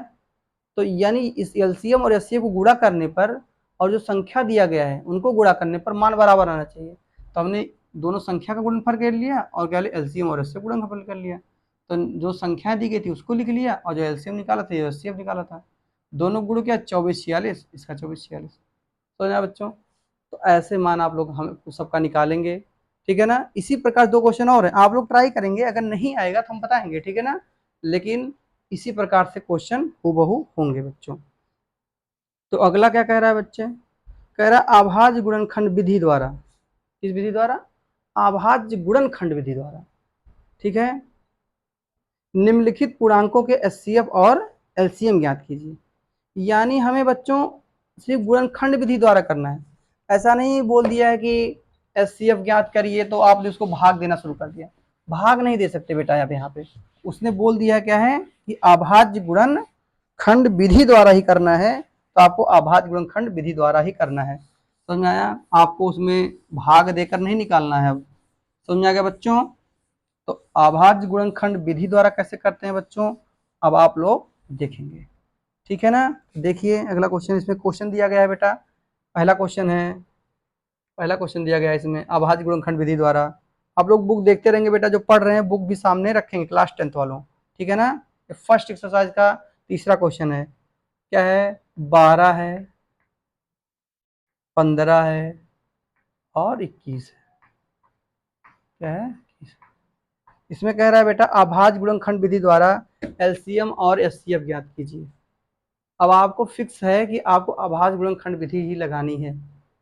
तो यानी इस एलसीएम और एचसीएफ को गुणा करने पर और जो संख्या दिया गया है उनको गुणा करने पर मान बराबर आना चाहिए। तो हमने दोनों संख्या का गुणनफल कर लिया और क्या एलसीएम और एचसीएफ गुणनफल कर लिया। तो जो संख्या दी गई थी उसको लिख लिया और जो एलसीएम निकाला था एचसीएफ निकाला था, दोनों गुण क्या, 24 46, इसका 24 46। तो ना बच्चों, तो ऐसे मान आप लोग हम सबका निकालेंगे, ठीक है ना। इसी प्रकार दो क्वेश्चन और हैं, आप लोग ट्राई करेंगे, अगर नहीं आएगा तो हम बताएंगे, ठीक है ना। लेकिन इसी प्रकार से क्वेश्चन हूबहू होंगे बच्चों। तो अगला क्या कह रहा है बच्चे, कह रहा है अभाज्य गुणनखंड विधि द्वारा, किस विधि द्वारा, अभाज्य गुणनखंड विधि द्वारा, ठीक है, निम्नलिखित पूर्णांकों के एचसीएफ और एलसीएम ज्ञात कीजिए। यानी हमें बच्चों सिर्फ गुणनखंड विधि द्वारा करना है, ऐसा नहीं बोल दिया है कि एचसीएफ ज्ञात करिए तो आपने उसको भाग देना शुरू कर दिया, भाग नहीं दे सकते बेटा। अब यहाँ पे उसने बोल दिया क्या है कि अभाज्य गुणनखंड विधि द्वारा ही करना है, तो आपको अभाज्य गुणनखंड विधि द्वारा ही करना है, समझ में आया। आपको उसमें भाग देकर नहीं निकालना है, अब समझ में आ गया बच्चों। तो अभाज्य गुणनखंड विधि द्वारा कैसे करते हैं बच्चों, अब आप लोग देखेंगे, ठीक है ना। देखिए अगला क्वेश्चन, इसमें क्वेश्चन दिया गया है बेटा, पहला क्वेश्चन है, पहला क्वेश्चन दिया गया है इसमें अभाज्य गुणनखंड विधि द्वारा। आप लोग बुक देखते रहेंगे बेटा, जो पढ़ रहे हैं बुक भी सामने रखेंगे क्लास 10th वालों, ठीक है ना। फर्स्ट एक्सरसाइज का तीसरा क्वेश्चन है, क्या है, 12 है, 15 है और 21 है, क्या है, इसमें कह रहा है बेटा अभाज्य गुणनखंड विधि द्वारा एलसीएम और एचसीएफ ज्ञात कीजिए। अब आपको फिक्स है कि आपको अभाज्य गुणनखंड विधि ही लगानी है,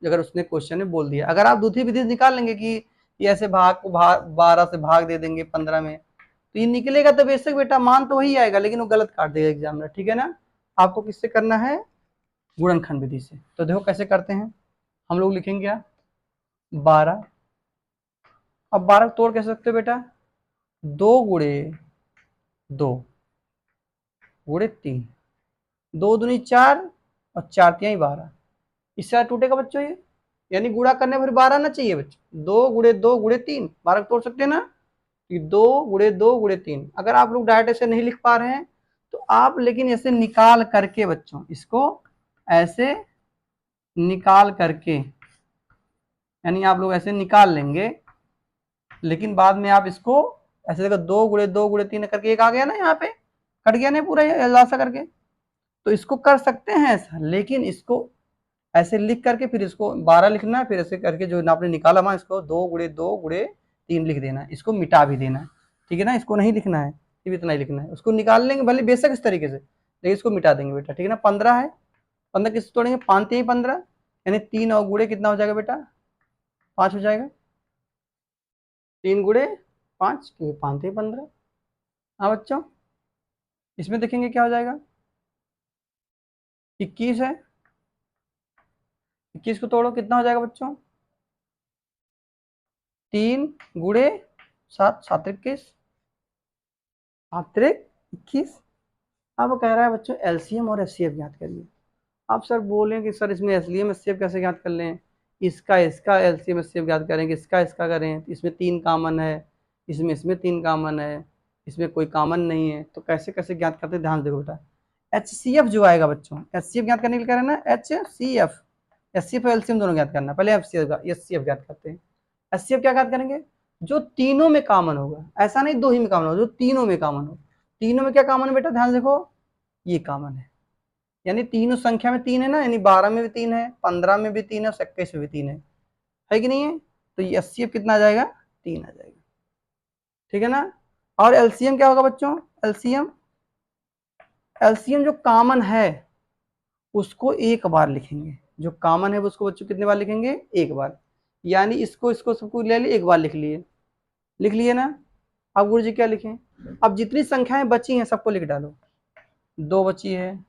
अगर उसने क्वेश्चन में बोल दिया। अगर आप दूसरी विधि निकाल लेंगे कि ऐसे भाग को 12 से भाग दे देंगे 15 में, तो ये निकलेगा तो बेशक बेटा मान तो वही आएगा, लेकिन वो गलत काट देगा एग्जाम में, ठीक है ना। आपको किससे करना है, गुणनखंड विधि से। तो देखो कैसे करते हैं, हम लोग लिखेंगे क्या 12। अब 12 तोड़ कैसे सकते हो बेटा, 2 गुणे 2 गुणे 3, 2 दूनी 4 और 4 तिहाई 12। इससे टूटेगा बच्चों ये, यानी गुणा करने पर 12 ना चाहिए बच्चों। 2 गुणे 2 गुणे 3, 12 तोड़ सकते हैं ना, कि 2 गुणे 2 गुणे 3। अगर आप लोग डायरेक्ट ऐसे नहीं लिख पा रहे हैं तो आप लेकिन ऐसे निकाल करके बच्चों, इसको ऐसे निकाल करके, यानी आप लोग ऐसे निकाल लेंगे, लेकिन बाद में आप इसको ऐसे देखो 2 गुणे 2 गुणे 3 करके एक आ गया ना, यहाँ पे कट गया ना पूरा ऐसा करके। तो इसको कर सकते हैं ऐसा, लेकिन इसको ऐसे लिख करके फिर इसको 12 लिखना है, फिर ऐसे करके जो आपने निकाला वहां इसको 2 गुणे 2 गुणे 3 लिख देना है, इसको मिटा भी देना है, ठीक है ना। इसको नहीं लिखना है, सिर्फ इतना ही लिखना है। उसको निकाल लेंगे भले बेशक इस तरीके से, लेकिन इसको मिटा देंगे बेटा, ठीक है ना। 15 है, 15 किससे तोड़ेंगे, 5 ही 15, यानी 3 और गुणे कितना हो जाएगा बेटा, 5 हो जाएगा। 3 गुणे 5, 5 ही 15। हाँ बच्चों, इसमें देखेंगे क्या हो जाएगा, 21 है, 21 को तोड़ो कितना हो जाएगा बच्चों, 3 गुणे 7, 7 21, 7 21। अब कह रहा है बच्चों एलसीएम और एचसीएफ ज्ञात करिए। आप सर बोलें कि सर इसमें एलसीएम एचसीएफ कैसे ज्ञात कर लें, इसका एलसीएम एचसीएफ ज्ञात करेंगे, इसका करें, इसमें 3 कॉमन है, इसमें 3 कॉमन है, इसमें कोई कॉमन नहीं है, तो कैसे कैसे ज्ञात करते हैं, ध्यान देखो बेटा। एचसीएफ जो आएगा बच्चों, एचसीएफ ज्ञात करने के लिए कह रहे हैं ना, एचसीएफ, एचसीएफ और एलसीएम दोनों ज्ञात करना। पहले एचसीएफ ज्ञात करते हैं। एचसीएफ क्या ज्ञात करेंगे, जो तीनों में कॉमन होगा, ऐसा नहीं 2 ही में कॉमन होगा, जो तीनों में कॉमन हो। तीनों में क्या कॉमन है बेटा, ध्यान देखो, ये कॉमन है, यानी तीनों संख्या में 3 है ना, यानी 12 में भी 3 है, 15 में भी 3 है और 21 में भी 3 है कि नहीं है। तो ये एचसीएफ कितना आ जाएगा, 3 आ जाएगा, ठीक है ना। और एलसीएम क्या होगा बच्चों, एलसीएम, एलसीएम जो कॉमन है उसको एक बार लिखेंगे, जो कॉमन है उसको बच्चों कितने बार लिखेंगे, एक बार। यानी इसको इसको सबको ले लिए, एक बार लिख लिए ना। अब गुरु जी क्या लिखें, अब जितनी संख्याएं बची हैं सबको लिख डालो। 2 बची है,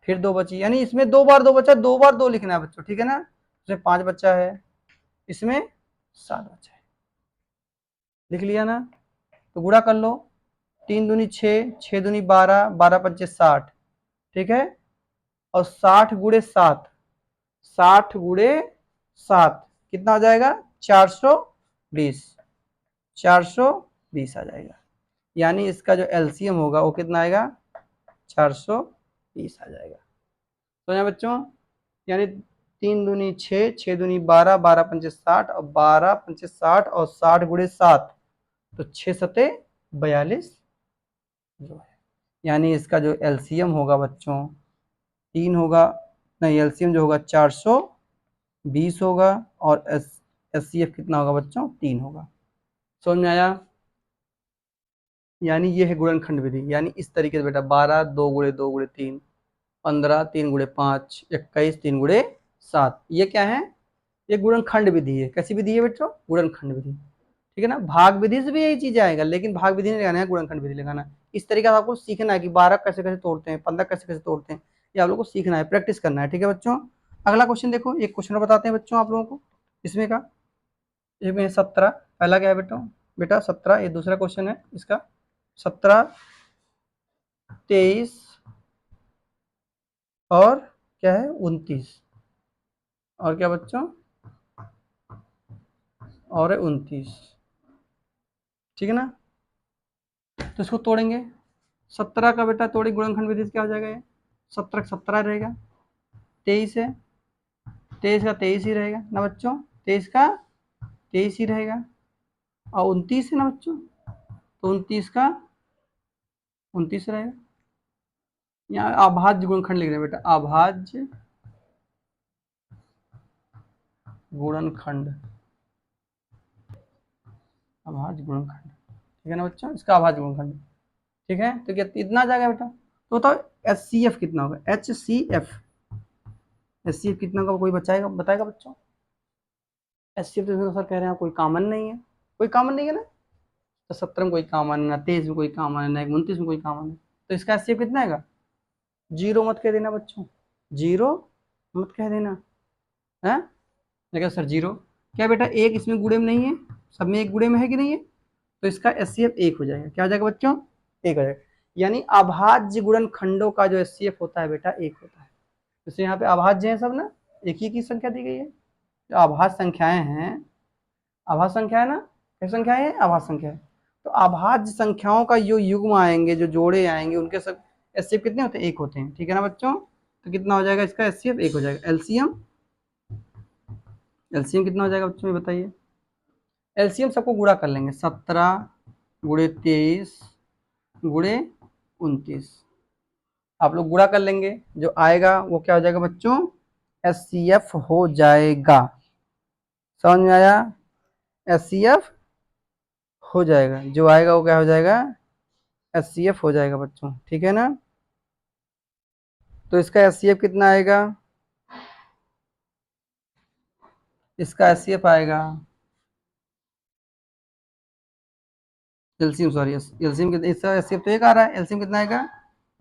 फिर 2 बची, यानी इसमें 2 बार 2 बचा, 2 बार 2 लिखना है बच्चों, ठीक है ना। इसमें 5 बच्चा है, इसमें 7 बच्चा है, लिख लिया ना। तो गुणा कर लो, 3 दूनी 6, 6 दूनी 12, 12 पंचे 60, ठीक है। और 60 गुणे 7, 60 गुणे 7 कितना हो जाएगा, 420, 420 आ जाएगा। यानी इसका जो एलसीएम होगा वो कितना आएगा, 420 आ जाएगा। तो यहाँ बच्चों, यानी 3 दूनी 6, 6 दूनी 12, 12 पंचे 60 और 12 पंचे 60 और 60 गुणे 7, तो 6 सते 42 जो है। यानी इसका जो एलसीएम होगा बच्चों 3 होगा, नहीं एलसीएम जो होगा 420 होगा, और एचसीएफ कितना होगा बच्चों, 3 होगा। समझ में आया। यानी ये है गुणनखंड विधि, यानी इस तरीके से बेटा 12 2 गुणे 2 गुणे 3, 15 3 गुणे 5, 21 3 गुणे 7, ये क्या है, ये गुणनखंड विधि है। कैसी विधि है बेटो, गुणनखंड विधि, ठीक है ना। भाग विधि से भी यही चीज आएगा, लेकिन भाग विधि नहीं लगाना है, गुणनखंड विधि लगाना है। इस तरीके से आपको सीखना है कि 12 कैसे कैसे तोड़ते हैं, 15 कैसे कैसे तोड़ते हैं, ये आप लोगों को सीखना है, प्रैक्टिस करना है, ठीक है बच्चों। अगला क्वेश्चन देखो, एक क्वेश्चन बताते हैं बच्चों आप लोगों को इसमें का, इसमें 17 पहला क्या है बेटा, बेटा 17, ये दूसरा क्वेश्चन है इसका। 17 23 और क्या है 29, और क्या बच्चों, और है 29, ठीक है ना। तो इसको तोड़ेंगे, 17 का बेटा तोड़ी गुणनखंड विधि से क्या हो जाएगा, ये 17 17 रहेगा, 23 है, 23 का 23 ही रहेगा ना बच्चों, 23 का 23 ही रहेगा, और 29 है ना बच्चों, तो 29 का 29 रहेगा। यहाँ अभाज्य गुणनखंड लिख रहे हैं बेटा, अभाज्य गुणनखंड, अभाज्य गुणनखंड, ठीक है ना बच्चों, इसका अभाज्य गुणनखंड। ठीक है, तो क्या इतना आ जाएगा बेटा। तो बताओ HCF कितना होगा, HCF कितना होगा, कोई बताएगा बच्चों। HCF तो सर कह रहे हैं कोई कॉमन नहीं है, कोई कॉमन नहीं है ना, तो 17 में कोई कॉमन है ना, 23 में कोई कॉमन है ना, 29 में कोई कॉमन है, तो इसका HCF कितना आएगा। जीरो मत कह देना बच्चों, जीरो मत कह देना है। देखो सर जीरो क्या बेटा, एक इसमें गुणे में नहीं है, सब में एक गुणे में है कि नहीं है, तो इसका HCF एक हो जाएगा। क्या हो जाएगा बच्चों, एक हो जाएगा। यानी अभाज्य गुणनखंडों का जो HCF होता है बेटा एक होता है। जैसे यहाँ पे अभाज्य है सब ना, एक ही संख्या दी गई है। जो अभाज्य संख्याएं हैं, अभाज्य संख्या है ना, क्या संख्या है, अभाज्य संख्या है। तो अभाज्य संख्याओं का जो युग्म आएंगे, जो जोड़े आएंगे, उनके सब HCF कितने होते हैं, एक होते हैं। ठीक है ना बच्चों, तो कितना हो जाएगा इसका HCF, एक हो जाएगा। एलसीएम कितना हो जाएगा बच्चों, ये बताइए। एलसीएम सबको गुणा कर लेंगे, 17 गुणे 23 गुणे 29, आप लोग गुणा कर लेंगे, जो आएगा वो क्या हो जाएगा बच्चों, HCF हो जाएगा। समझ में आया, HCF हो जाएगा, जो आएगा वो क्या हो जाएगा, HCF हो जाएगा बच्चों। ठीक है ना, तो इसका HCF कितना आएगा, इसका HCF आएगा, एलसीएम सॉरी एलसीएम कितना, इसका HCF तो एक आ रहा है, एलसीएम कितना आएगा,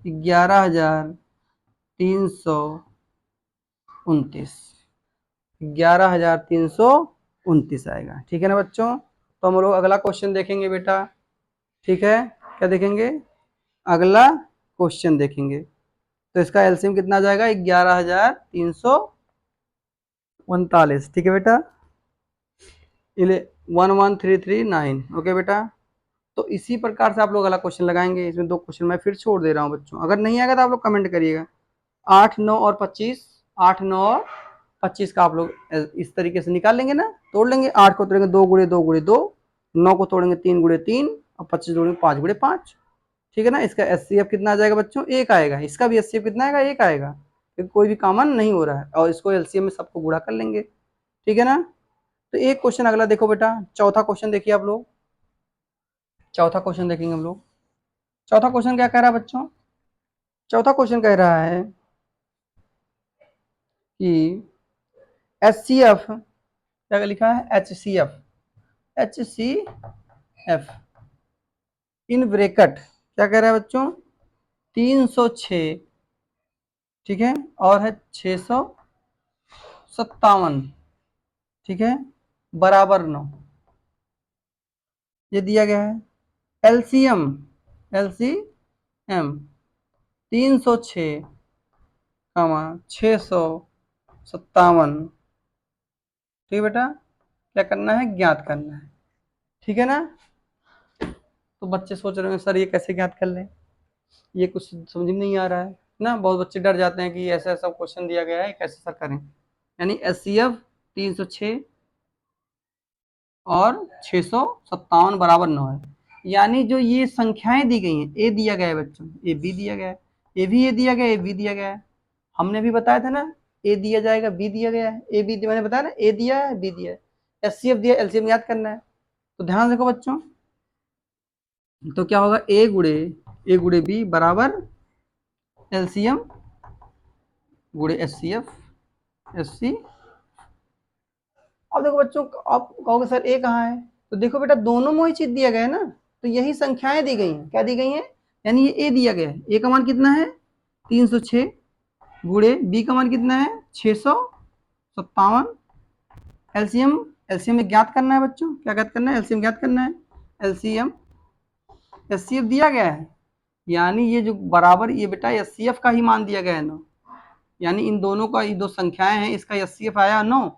11,329, 11,329 आएगा। ठीक है ना बच्चों, तो हम लोग अगला क्वेश्चन देखेंगे बेटा। ठीक है, क्या देखेंगे, अगला क्वेश्चन देखेंगे। तो इसका एलसीएम कितना आ जाएगा, 11,339। ठीक है बेटा, 11339। ओके बेटा, तो इसी प्रकार से आप लोग अगला क्वेश्चन लगाएंगे। इसमें 2 क्वेश्चन मैं फिर छोड़ दे रहा हूँ बच्चों, अगर नहीं आएगा तो आप लोग कमेंट करिएगा। 8, 9 और 25, 8, 9 और 25 का आप लोग इस तरीके से निकाल लेंगे ना, तोड़ लेंगे। 8 को तोड़ेंगे 2 गुणे 2 गुणे 2, 9 को तोड़ेंगे 3 गुणे 3, और 25 तोड़ेंगे 5 गुणे 5। ठीक है ना, इसका HCF कितना आ जाएगा बच्चों, एक आएगा। इसका भी HCF कितना आएगा, एक आएगा, क्योंकि कोई भी कॉमन नहीं हो रहा है, और इसको LCM में सबको गुणा कर लेंगे। ठीक है ना, तो एक क्वेश्चन अगला देखो बेटा, चौथा क्वेश्चन देखिए आप लोग, चौथा क्वेश्चन देखेंगे हम लोग। चौथा क्वेश्चन क्या कह रहा है बच्चों, चौथा क्वेश्चन कह रहा है कि HCF, क्या लिखा है, HCF इन ब्रैकेट, क्या कह रहा है बच्चों, 306, ठीक है, और है 657, ठीक है, बराबर 9, ये दिया गया है। एलसीएम 306, 657, ठीक है बेटा, क्या करना है, ज्ञात करना है। ठीक है ना, तो बच्चे सोच रहे हैं सर ये कैसे ज्ञात कर लें, ये कुछ समझ में नहीं आ रहा है ना। बहुत बच्चे डर जाते हैं कि ऐसा ऐसा क्वेश्चन दिया गया है, कैसे सर करें। यानी HCF 306 और 657 बराबर 9 है। यानी जो ये संख्याएं दी गई हैं, ए दिया गया है बच्चों, ए बी दिया गया है, ए भी ए दिया गया है, ए बी दिया गया है। हमने भी बताया था ना, ए दिया जाएगा, बी दिया गया है, ए बी, मैंने बताया ना, ए दिया है, बी दिया है, HCF दिया, एलसीएम याद करना है। तो ध्यान रखो बच्चों, तो क्या होगा, ए गुड़े बी बराबर एलसीएम गुड़े HCF HC। अब देखो बच्चों, आप कहोगे सर ए कहाँ है, तो देखो बेटा दोनों में ही चीज दिया गया है ना, तो यही संख्याएं दी गई हैं। क्या दी गई हैं, यानी ये ए दिया गया है, ए का मान कितना है 306, गुड़े बी का मान कितना है 657। एलसीएम, एलसीएम में ज्ञात करना है बच्चों, क्या ज्ञात करना है, एलसीएम ज्ञात करना है। एलसीएम HCF दिया गया है, यानी ये जो बराबर, ये बेटा HCF का ही मान दिया गया है 9, यानी इन दोनों का, ये दो संख्याएं हैं, इसका HCF आया 9।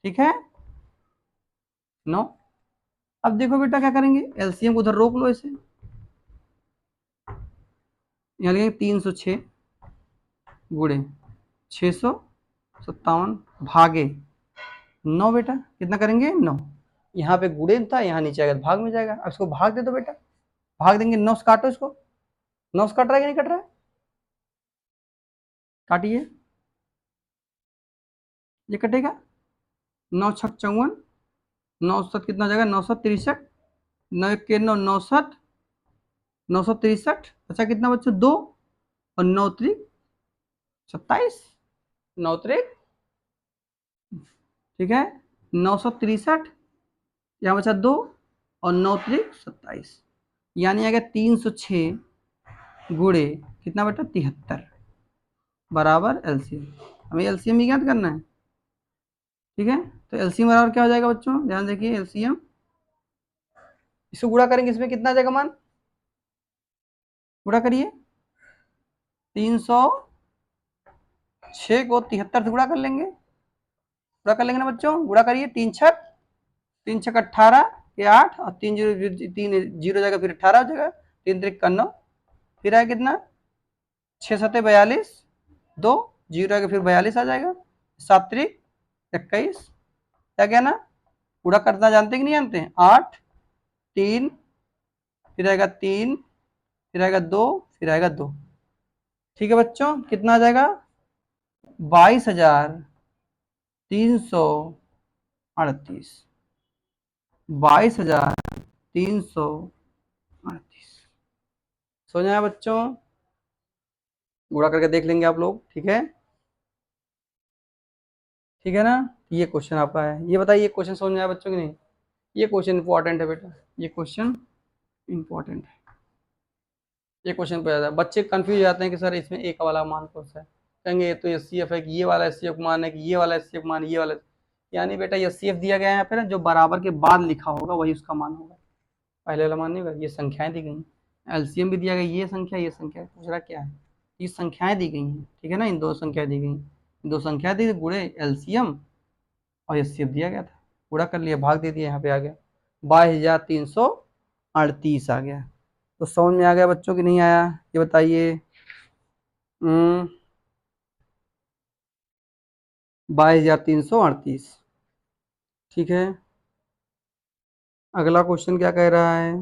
ठीक है, 9। अब देखो बेटा क्या करेंगे, एलसीएम को उधर रोक लो इसे, यहाँ लिखेंगे 306 गुणे 657 भागे 9 बेटा, कितना करेंगे 9। यहाँ पे गुणे था, यहाँ नीचे आएगा भाग में जाएगा। अब इसको भाग दे दो बेटा, भाग देंगे, 9 से काटो इसको, 9 से कट रहा है कि नहीं कट रहा है, काटिए, ये कटेगा, 9 छक 54, 9 7 कितना हो जाएगा, 963, 9 के 9 69, 963। अच्छा कितना बच्चों, 2 और 9 त्रिक 27, 9 त्रिक, ठीक है, 963, यहाँ बचा 2 और 9 त्रिक 27, यानी अगर 306 गुणे कितना बेटा 73 बराबर एलसीएम। हमें एलसीएम ही ज्ञात करना है, ठीक है। तो एलसीएम बराबर क्या हो जाएगा बच्चों, ध्यान देखिए, एलसीएम इसको गुणा करेंगे, इसमें कितना आ जाएगा मान, गुणा करिए, 306 को 73 से गुणा कर लेंगे, गुणा कर लेंगे ना बच्चों, गुणा करिए, 3 छक 18 के 8 और 3 जीरो, 3 जीरो जाएगा फिर 18 हो जाएगा, 3 त्रिक 9, फिर आया कितना 6 सत्ते 42, 2 जीरो आएगा फिर 42 आ जाएगा, 7 त्रिक 21, क्या क्या ना, गुणा करना जानते कि नहीं जानते, 8 3, फिर आएगा 3, फिर आएगा 2, फिर आएगा 2, ठीक है बच्चों, कितना आ जाएगा 22,338, 22,338। समझ आया बच्चों, गुणा करके देख लेंगे आप लोग, ठीक है, ठीक है ना। ये क्वेश्चन आपका है, ये बताइए क्वेश्चन समझ में आया बच्चों की नहीं, ये क्वेश्चन इंपॉर्टेंट है बेटा, ये क्वेश्चन इंपॉर्टेंट है, ये क्वेश्चन पे जाता है, बच्चे कंफ्यूज हो जाते हैं कि सर इसमें एक वाला मान कौन सा है, कहेंगे ये तो एस सी एफ है, कि ये वाला एस सी एफ मान है, कि ये वाला एस सी एफ मान, ये वाला, यानी बेटा एस सी एफ दिया गया है यहाँ पे ना, जो बराबर के बाद लिखा होगा वही उसका मान होगा, पहले वाला मान नहीं होगा। ये संख्याएं दी गई, एलसीएम भी दिया गया, ये संख्या पूछ रहा क्या है, ये संख्याएं दी गई हैं, ठीक है ना, इन दो संख्या दी गई, दो संख्या दी गुणे एलसीएम और एस सी एफ दिया गया था, पूरा कर लिया, भाग दे दिया, यहाँ पे आ गया 22,338 आ गया। तो समझ में आ गया बच्चों की नहीं आया, ये बताइए। 22,338, ठीक है। अगला क्वेश्चन क्या कह रहा है,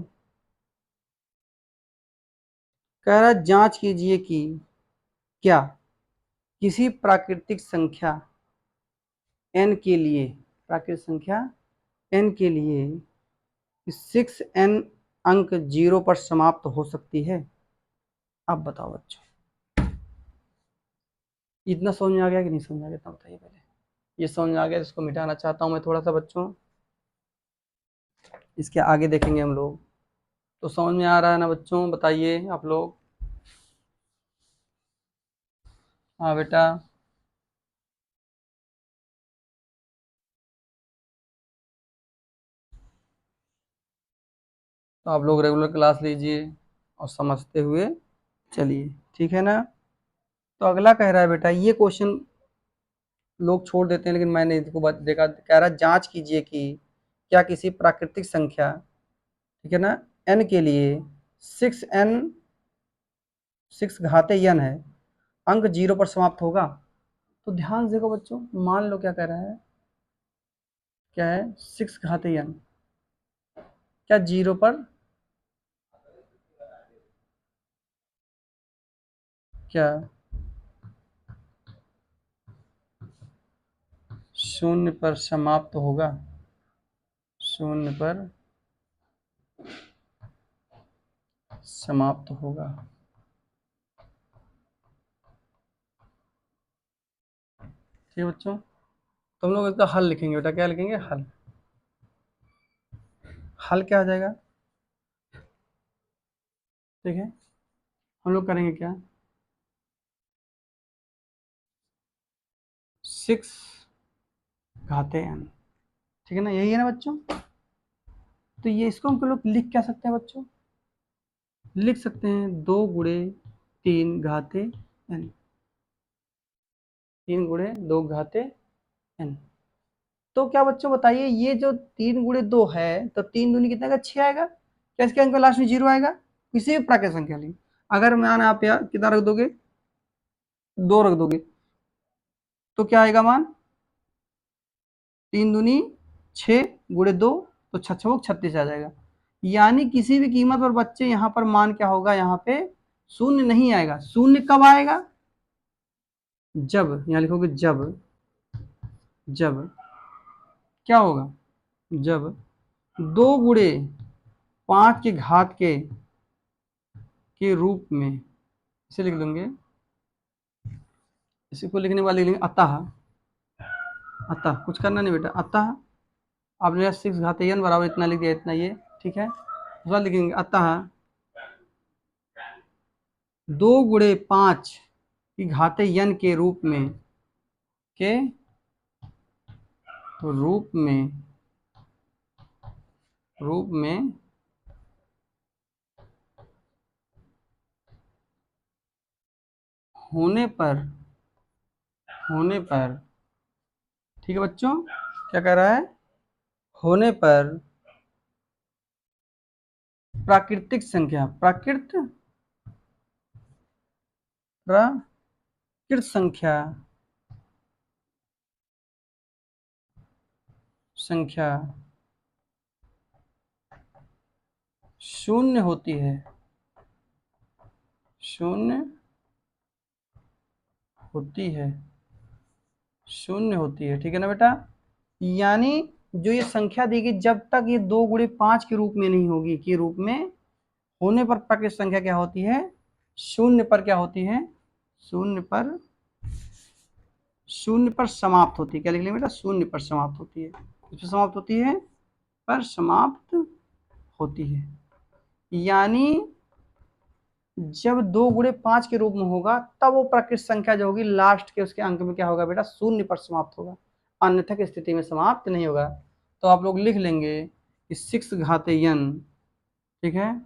कह रहा है जांच कीजिए कि क्या किसी प्राकृतिक संख्या n के लिए, प्राकृतिक संख्या n के लिए 6n अंक 0 पर समाप्त हो सकती है। अब बताओ बच्चों, इतना समझ में आ गया कि नहीं समझ में आ गया, इतना बताइए पहले, ये समझ में आ गया, इसको मिटाना चाहता हूँ मैं थोड़ा सा बच्चों, इसके आगे देखेंगे हम लोग। तो समझ में आ रहा है ना बच्चों, बताइए आप लोग, हाँ बेटा, तो आप लोग रेगुलर क्लास लीजिए और समझते हुए चलिए, ठीक है ना। तो अगला कह रहा है बेटा, ये क्वेश्चन लोग छोड़ देते हैं, लेकिन मैंने इसको देखा, कह रहा है जांच कीजिए कि क्या किसी प्राकृतिक संख्या, ठीक है ना, n के लिए 6 घाते n है, अंक 0 पर समाप्त होगा। तो ध्यान से देखो बच्चों, मान लो क्या कह रहा है, क्या है 6 घाते n, क्या 0 पर, क्या 0 पर समाप्त होगा, 0 पर समाप्त होगा, ठीक है बच्चों। तो हम लोग इसका हल लिखेंगे बेटा, क्या लिखेंगे, हल, हल क्या आ जाएगा, ठीक है, हम लोग करेंगे क्या, 6 घाते n, ठीक है ना, यही है ना बच्चों। तो ये इसको हम लोग लिख क्या सकते हैं बच्चों, लिख सकते हैं 2 गुणे 3 घाते n, 3 गुणे 2 घाते n। तो क्या बच्चों बताइए, ये जो 3 गुणे 2 है, तो 3 दूनी कितना का 6 आएगा, क्या इसके अंक लास्ट में 0 आएगा, किसी भी प्राकृतिक संख्या ली, अगर मान आप यार कितना रख दोगे, 2 रख दोगे, तो क्या आएगा मान, 3 दूनी 6 गुणे 2, तो 6 36 आ जाएगा, यानी किसी भी कीमत पर बच्चे यहाँ पर मान क्या होगा, यहाँ पे शून्य नहीं आएगा। शून्य कब आएगा, जब, यहाँ लिखोगे जब, जब क्या होगा, जब 2 गुणे 5 की घात के रूप में, इसे लिख लेंगे, इसी को लिखने वाले लिख लेंगे अतः। अतः कुछ करना नहीं बेटा, अतः आपने 6 घात n बराबर इतना लिख दिया, इतना ये ठीक है। दूसरा लिखेंगे अतः 2 गुणे 5 की घात n के रूप में, के रूप में होने पर ठीक है बच्चों, क्या कह रहा है, होने पर प्राकृतिक संख्या, प्राकृत संख्या शून्य होती है, शून्य होती है, ठीक है ना बेटा। यानी जो ये संख्या देगी, जब तक ये 2 गुणे 5 के रूप में नहीं होगी, के रूप में होने पर प्राकृतिक संख्या क्या होती है, शून्य पर क्या होती है, शून्य पर समाप्त होती है। क्या लिख लेंगे बेटा, शून्य पर समाप्त होती है। किस पर समाप्त होती है, पर समाप्त होती है। यानी जब 2 गुणे 5 के रूप में होगा, तब वो प्राकृतिक संख्या जो होगी लास्ट के उसके अंक में क्या होगा बेटा, शून्य पर समाप्त होगा, अन्यथा की स्थिति में समाप्त नहीं होगा। तो आप लोग लिख लेंगे कि 6 घात n, ठीक है,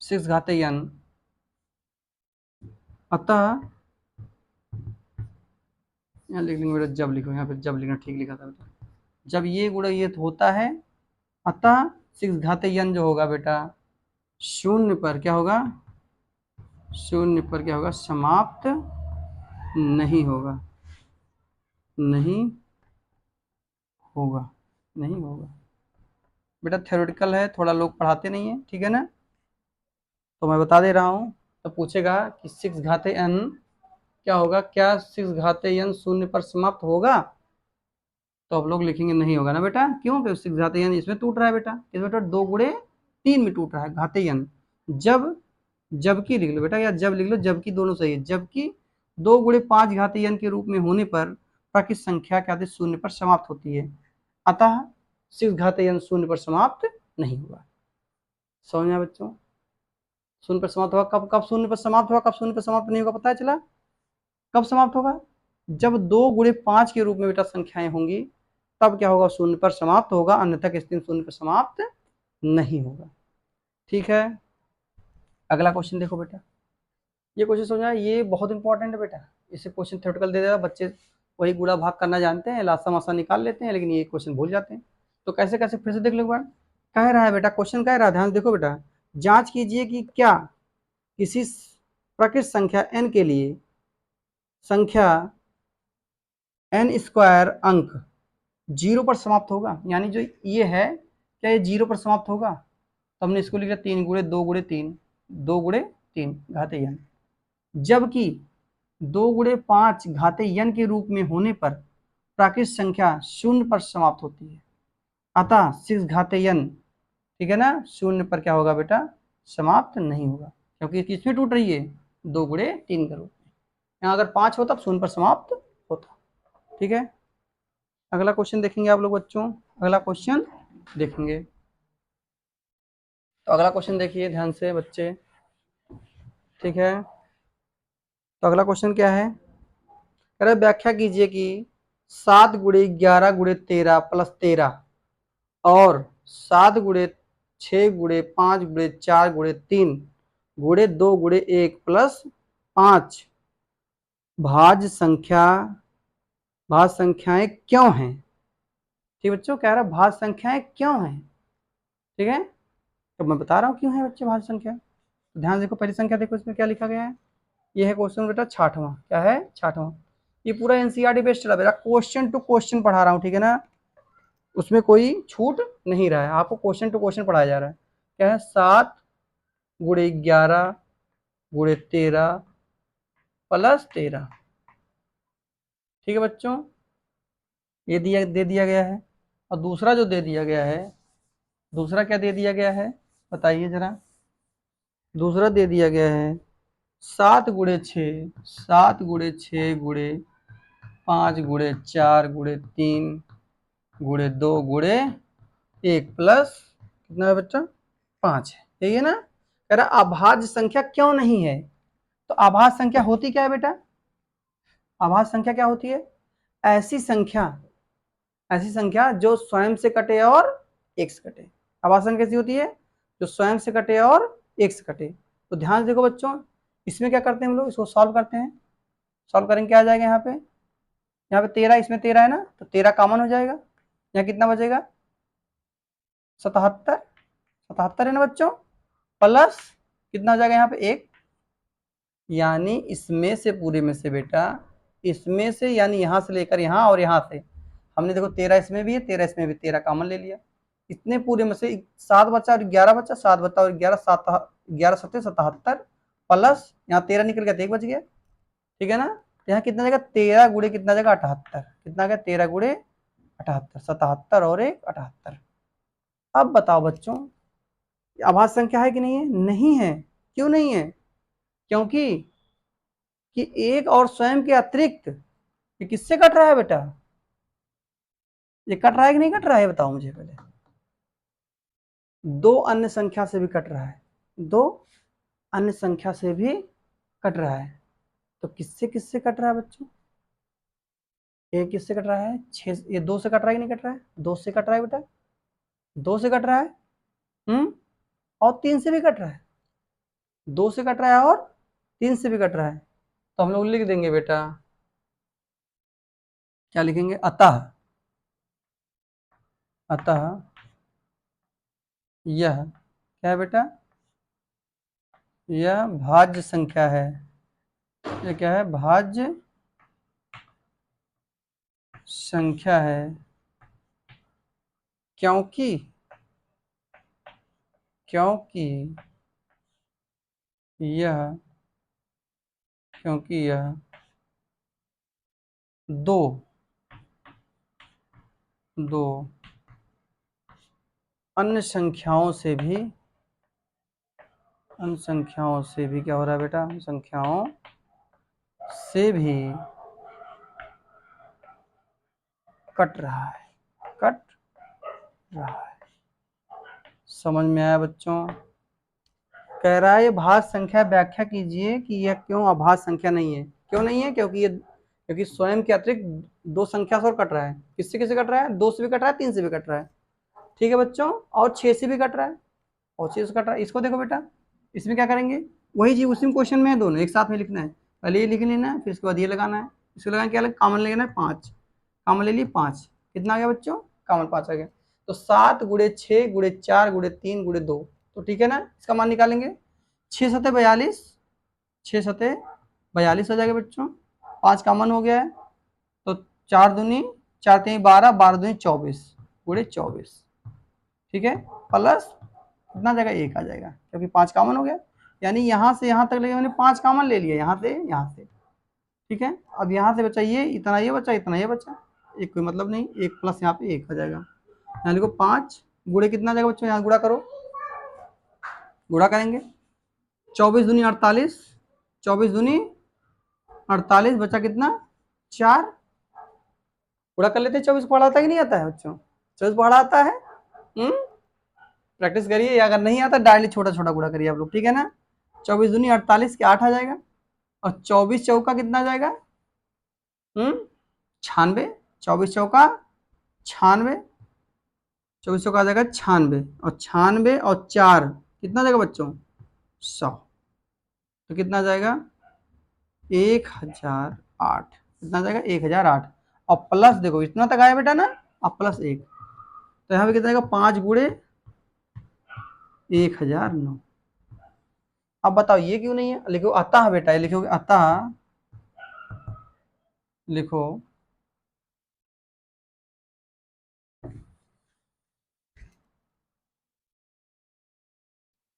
6 घात n अतः, यहाँ लिख लेंगे बेटा जब, लिखो यहाँ पे जब लिखना ठीक लिखा था बेटा, जब ये गुणा ये तो होता है, अतः 6 घात n जो होगा बेटा, शून्य पर क्या होगा, शून्य पर क्या होगा, समाप्त नहीं होगा, नहीं होगा बेटा। थ्योरेटिकल है, थोड़ा लोग पढ़ाते नहीं है, ठीक है ना, तो मैं बता दे रहा हूँ। तो पूछेगा कि 6 घात n क्या होगा, क्या 6 घात n शून्य पर समाप्त होगा, तो आप लोग लिखेंगे नहीं होगा ना बेटा। क्यों, क्योंकि 6 घात n इसमें टूट रहा है बेटा, इसमें बेटा 2 गुणे 3 में टूट रहा है घात n। जबकि लिख लो बेटा, या जब लिख लो, जबकि दोनों सही है। जबकि 2 गुणे 5 घात n के रूप में होने पर प्राकृतिक संख्या क्या होती है, शून्य पर समाप्त होती है। अतः 6 घात n शून्य पर समाप्त नहीं होगा। समझ में आया बच्चों, शून्य पर समाप्त होगा कब, कब शून्य पर समाप्त होगा, कब शून्य पर समाप्त नहीं होगा, पता है चला, कब समाप्त होगा, जब 2 गुणे 5 के रूप में बेटा संख्याएं होंगी, तब क्या होगा, शून्य पर समाप्त होगा, अन्यथा किस दिन शून्य पर समाप्त नहीं होगा। ठीक है, अगला क्वेश्चन देखो बेटा, ये क्वेश्चन समझा, ये बहुत इंपॉर्टेंट है बेटा। इसे क्वेश्चन थ्योरेटिकल दे देगा, बच्चे वही गुणा भाग करना जानते हैं, लासा मासा निकाल लेते हैं, लेकिन ये क्वेश्चन भूल जाते हैं। तो कैसे कैसे फिर से देख लो एक बार, कह रहा है बेटा, क्वेश्चन कह रहा है, ध्यान देखो बेटा, जांच कीजिए कि क्या किसी प्राकृतिक संख्या n के लिए संख्या n स्क्वायर अंक 0 पर समाप्त होगा। यानी जो ये है, क्या ये 0 पर समाप्त होगा, तो हमने इसको लिखा 3 गुणे 2 गुणे 3, 2 गुणे 3 घाते n। जबकि 2 गुणे 5 घाते n के रूप में होने पर प्राकृतिक संख्या शून्य पर समाप्त होती है। अतः 6 घाते n, ठीक है ना, शून्य पर क्या होगा बेटा, समाप्त नहीं होगा, क्योंकि किसमें टूट रही है, 2 गुणे 3 के रूप में। यहाँ अगर 5 होता तब शून्य पर समाप्त होता। ठीक है, अगला क्वेश्चन देखेंगे आप लोग बच्चों, अगला क्वेश्चन देखेंगे। तो अगला क्वेश्चन देखिए ध्यान से बच्चे, ठीक है। तो अगला क्वेश्चन क्या है, कह रहे व्याख्या कीजिए कि 7 गुणे 11 गुणे 13 प्लस 13 और 7 गुणे 6 गुणे 5 गुणे 4 गुणे 3 गुणे 2 गुणे 1 प्लस 5 भाज्य संख्याएं क्यों हैं। ठीक बच्चों, कह रहा भाज्य संख्याएं क्यों हैं, ठीक है, तो मैं बता रहा हूँ क्यों है बच्चे भाज्य संख्या। तो ध्यान देखो, पहली संख्या देखो, इसमें क्या लिखा गया है, ये है क्वेश्चन बेटा 6वां, क्या है 6वां। ये पूरा एनसीईआरटी बेस्ड चला बेटा, क्वेश्चन टू क्वेश्चन पढ़ा रहा हूँ, ठीक है ना, उसमें कोई छूट नहीं रहा है, आपको क्वेश्चन टू क्वेश्चन पढ़ाया जा रहा है। क्या है, 7 गुणे 11 गुणे 13 प्लस 13, ठीक है बच्चों, ये दे दिया गया है। और दूसरा जो दे दिया गया है, दूसरा क्या दे दिया गया है बताइए जरा। दूसरा दे दिया गया है 7 × 6, 7 × 6 × 5 × 3 × 2 × 1 प्लस कितना है बच्चा 5 है, यही है ना। कह रहा अभाज्य संख्या क्यों नहीं है, तो अभाज्य संख्या होती क्या है बेटा, अभाज्य संख्या क्या होती है, ऐसी संख्या, ऐसी संख्या जो स्वयं से कटे और एक से कटे। अभाज्य संख्या कैसी होती है, जो स्वयं से कटे और एक से कटे। तो ध्यान से देखो बच्चों, इसमें क्या करते हैं हम लोग, इसको सॉल्व करते हैं। सॉल्व करेंगे क्या आ जाएगा यहाँ पे, यहाँ पे 13, इसमें 13 है ना, तो 13 कॉमन हो जाएगा। यहाँ कितना बचेगा 77, 77 है ना बच्चों, प्लस कितना हो जाएगा यहाँ पे 1, यानी इसमें से पूरे में से बेटा, इसमें से यानी यहाँ से लेकर यहाँ और यहाँ से हमने देखो 13 इसमें भी है, 13 इसमें भी, 13 कॉमन ले लिया। इतने पूरे में से 7 बचा और 11 बचा, 7 बचा और 11, 11 7 77 प्लस यहाँ 13 निकल गया तो 1 बच गया, ठीक है ना। तो यहाँ कितना जाएगा 13 गुणे कितना जाएगा 78, कितना गया 13 गुणे 78, 77 और 1 78। अब बताओ बच्चों अभाज्य संख्या है कि नहीं है, नहीं है। क्यों नहीं है, क्योंकि कि एक और स्वयं के अतिरिक्त ये किससे कट रहा है बेटा, ये कट रहा है कि नहीं कट रहा है बताओ मुझे पहले। 2 अन्य संख्या से भी कट रहा है, 2 अन्य संख्या से भी कट रहा है। तो किससे किससे कट रहा है बच्चों, ये किससे कट रहा है 6, ये 2 से कट रहा है कि नहीं कट रहा है, 2 से कट रहा है बेटा, 2 से कट रहा है, और 3 से भी कट रहा है, 2 से कट रहा है और 3 से भी कट रहा है। तो हम लोग लिख देंगे बेटा, क्या लिखेंगे, अतः, अतः यह क्या है बेटा, यह भाज्य संख्या है, यह क्या है भाज्य संख्या है, क्योंकि क्योंकि यह क्योंकि यह 2 अन्य संख्याओं से भी, अन्य संख्याओं से भी क्या हो रहा है बेटा, अन्य संख्याओं से भी कट रहा है, कट रहा है। समझ में आया बच्चों, कह रहा है ये भाज्य संख्या व्याख्या कीजिए कि यह क्यों अभाज्य संख्या नहीं है, क्यों नहीं है, क्योंकि ये, क्योंकि स्वयं के अतिरिक्त 2 संख्या से और कट रहा है। किससे किससे कट रहा है, 2 से भी कट रहा है, 3 से भी कट रहा है, ठीक है बच्चों, और 6 से भी कट रहा है, और 6 से कट रहा है। इसको देखो बेटा, इसमें क्या करेंगे, वही चीज उसी क्वेश्चन में है, दोनों एक साथ में लिखना है, पहले ये लिख लेना है, फिर इसके बाद ये लगाना है, इसको लगाना क्या, कॉमन लेना है 5, कॉमन ले लिए 5, कितना आ गया बच्चों, कॉमन 5 आ गया। तो 7 × 6 × 4 × 3 × 2, तो ठीक है ना, इसका मान निकालेंगे, 6 7 42, 6 7 42 हो जाएगा बच्चों, 5 कॉमन हो गया है, तो 4 दूनी 4 3 12, 12 दूनी 24 × 24, ठीक है, प्लस कितना जाएगा 1 आ जाएगा, क्योंकि 5 कॉमन हो गया, यानी यहाँ से यहाँ तक लेके मैंने 5 कॉमन ले लिया, यहाँ से यहाँ से, ठीक है। अब यहाँ से बचा ये, इतना ये बचा, इतना ये बचा, एक कोई मतलब नहीं, 1 प्लस यहाँ पे 1 आ जाएगा। यहाँ देखो 5 गुणे कितना जाएगा बच्चों, यहाँ गुणा करो, गुणा करेंगे, 24 दूनी 48, 24 दूनी 48, बचा कितना 4, गुणा कर लेते हैं। 24 पढ़ा आता है कि नहीं आता है बच्चों, 24 पढ़ा आता है, प्रैक्टिस करिए, या अगर नहीं आता डायरेक्टली छोटा छोटा गुणा करिए आप लोग, ठीक है ना। 24 दूनी 48 के 8 आ जाएगा, और 24 चौका कितना आ जाएगा 96, 24 चौका 96, 24 चौका आ जाएगा 96, और 96 और 4 कितना जाएगा बच्चों 100, तो कितना जाएगा 1008, कितना जाएगा 1008, और प्लस देखो इतना तक आया बेटा ना, अब प्लस 1, तो यहाँ पे कितना जाएगा 5 गुणे 1009। अब बताओ ये क्यों नहीं है, लिखो अतः बेटा, ये लिखोगे अतः, लिखो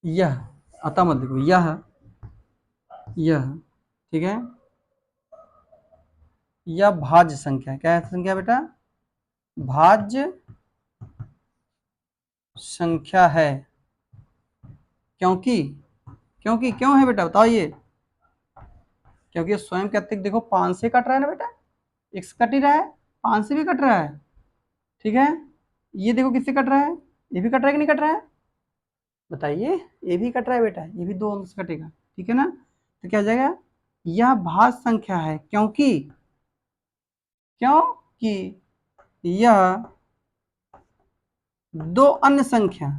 यह, अतः मत लिखो, यह ठीक है, यह भाज्य संख्या, क्या है संख्या बेटा, भाज्य संख्या है, क्योंकि क्योंकि क्यों है बेटा बताओ ये? क्योंकि ये स्वयं के अतिरिक्त देखो 5 से कट रहा है ना बेटा, x कट ही रहा है, 5 से भी कट रहा है, ठीक है। ये देखो किससे कट रहा है, ये भी कट रहा है कि नहीं कट रहा है, बताइए। ये भी कट रहा है बेटा, ये भी 2 अंक से कटेगा, ठीक है ना। तो क्या हो जाएगा, यह भाज्य संख्या है क्योंकि क्योंकि यह दो अन्य संख्याओं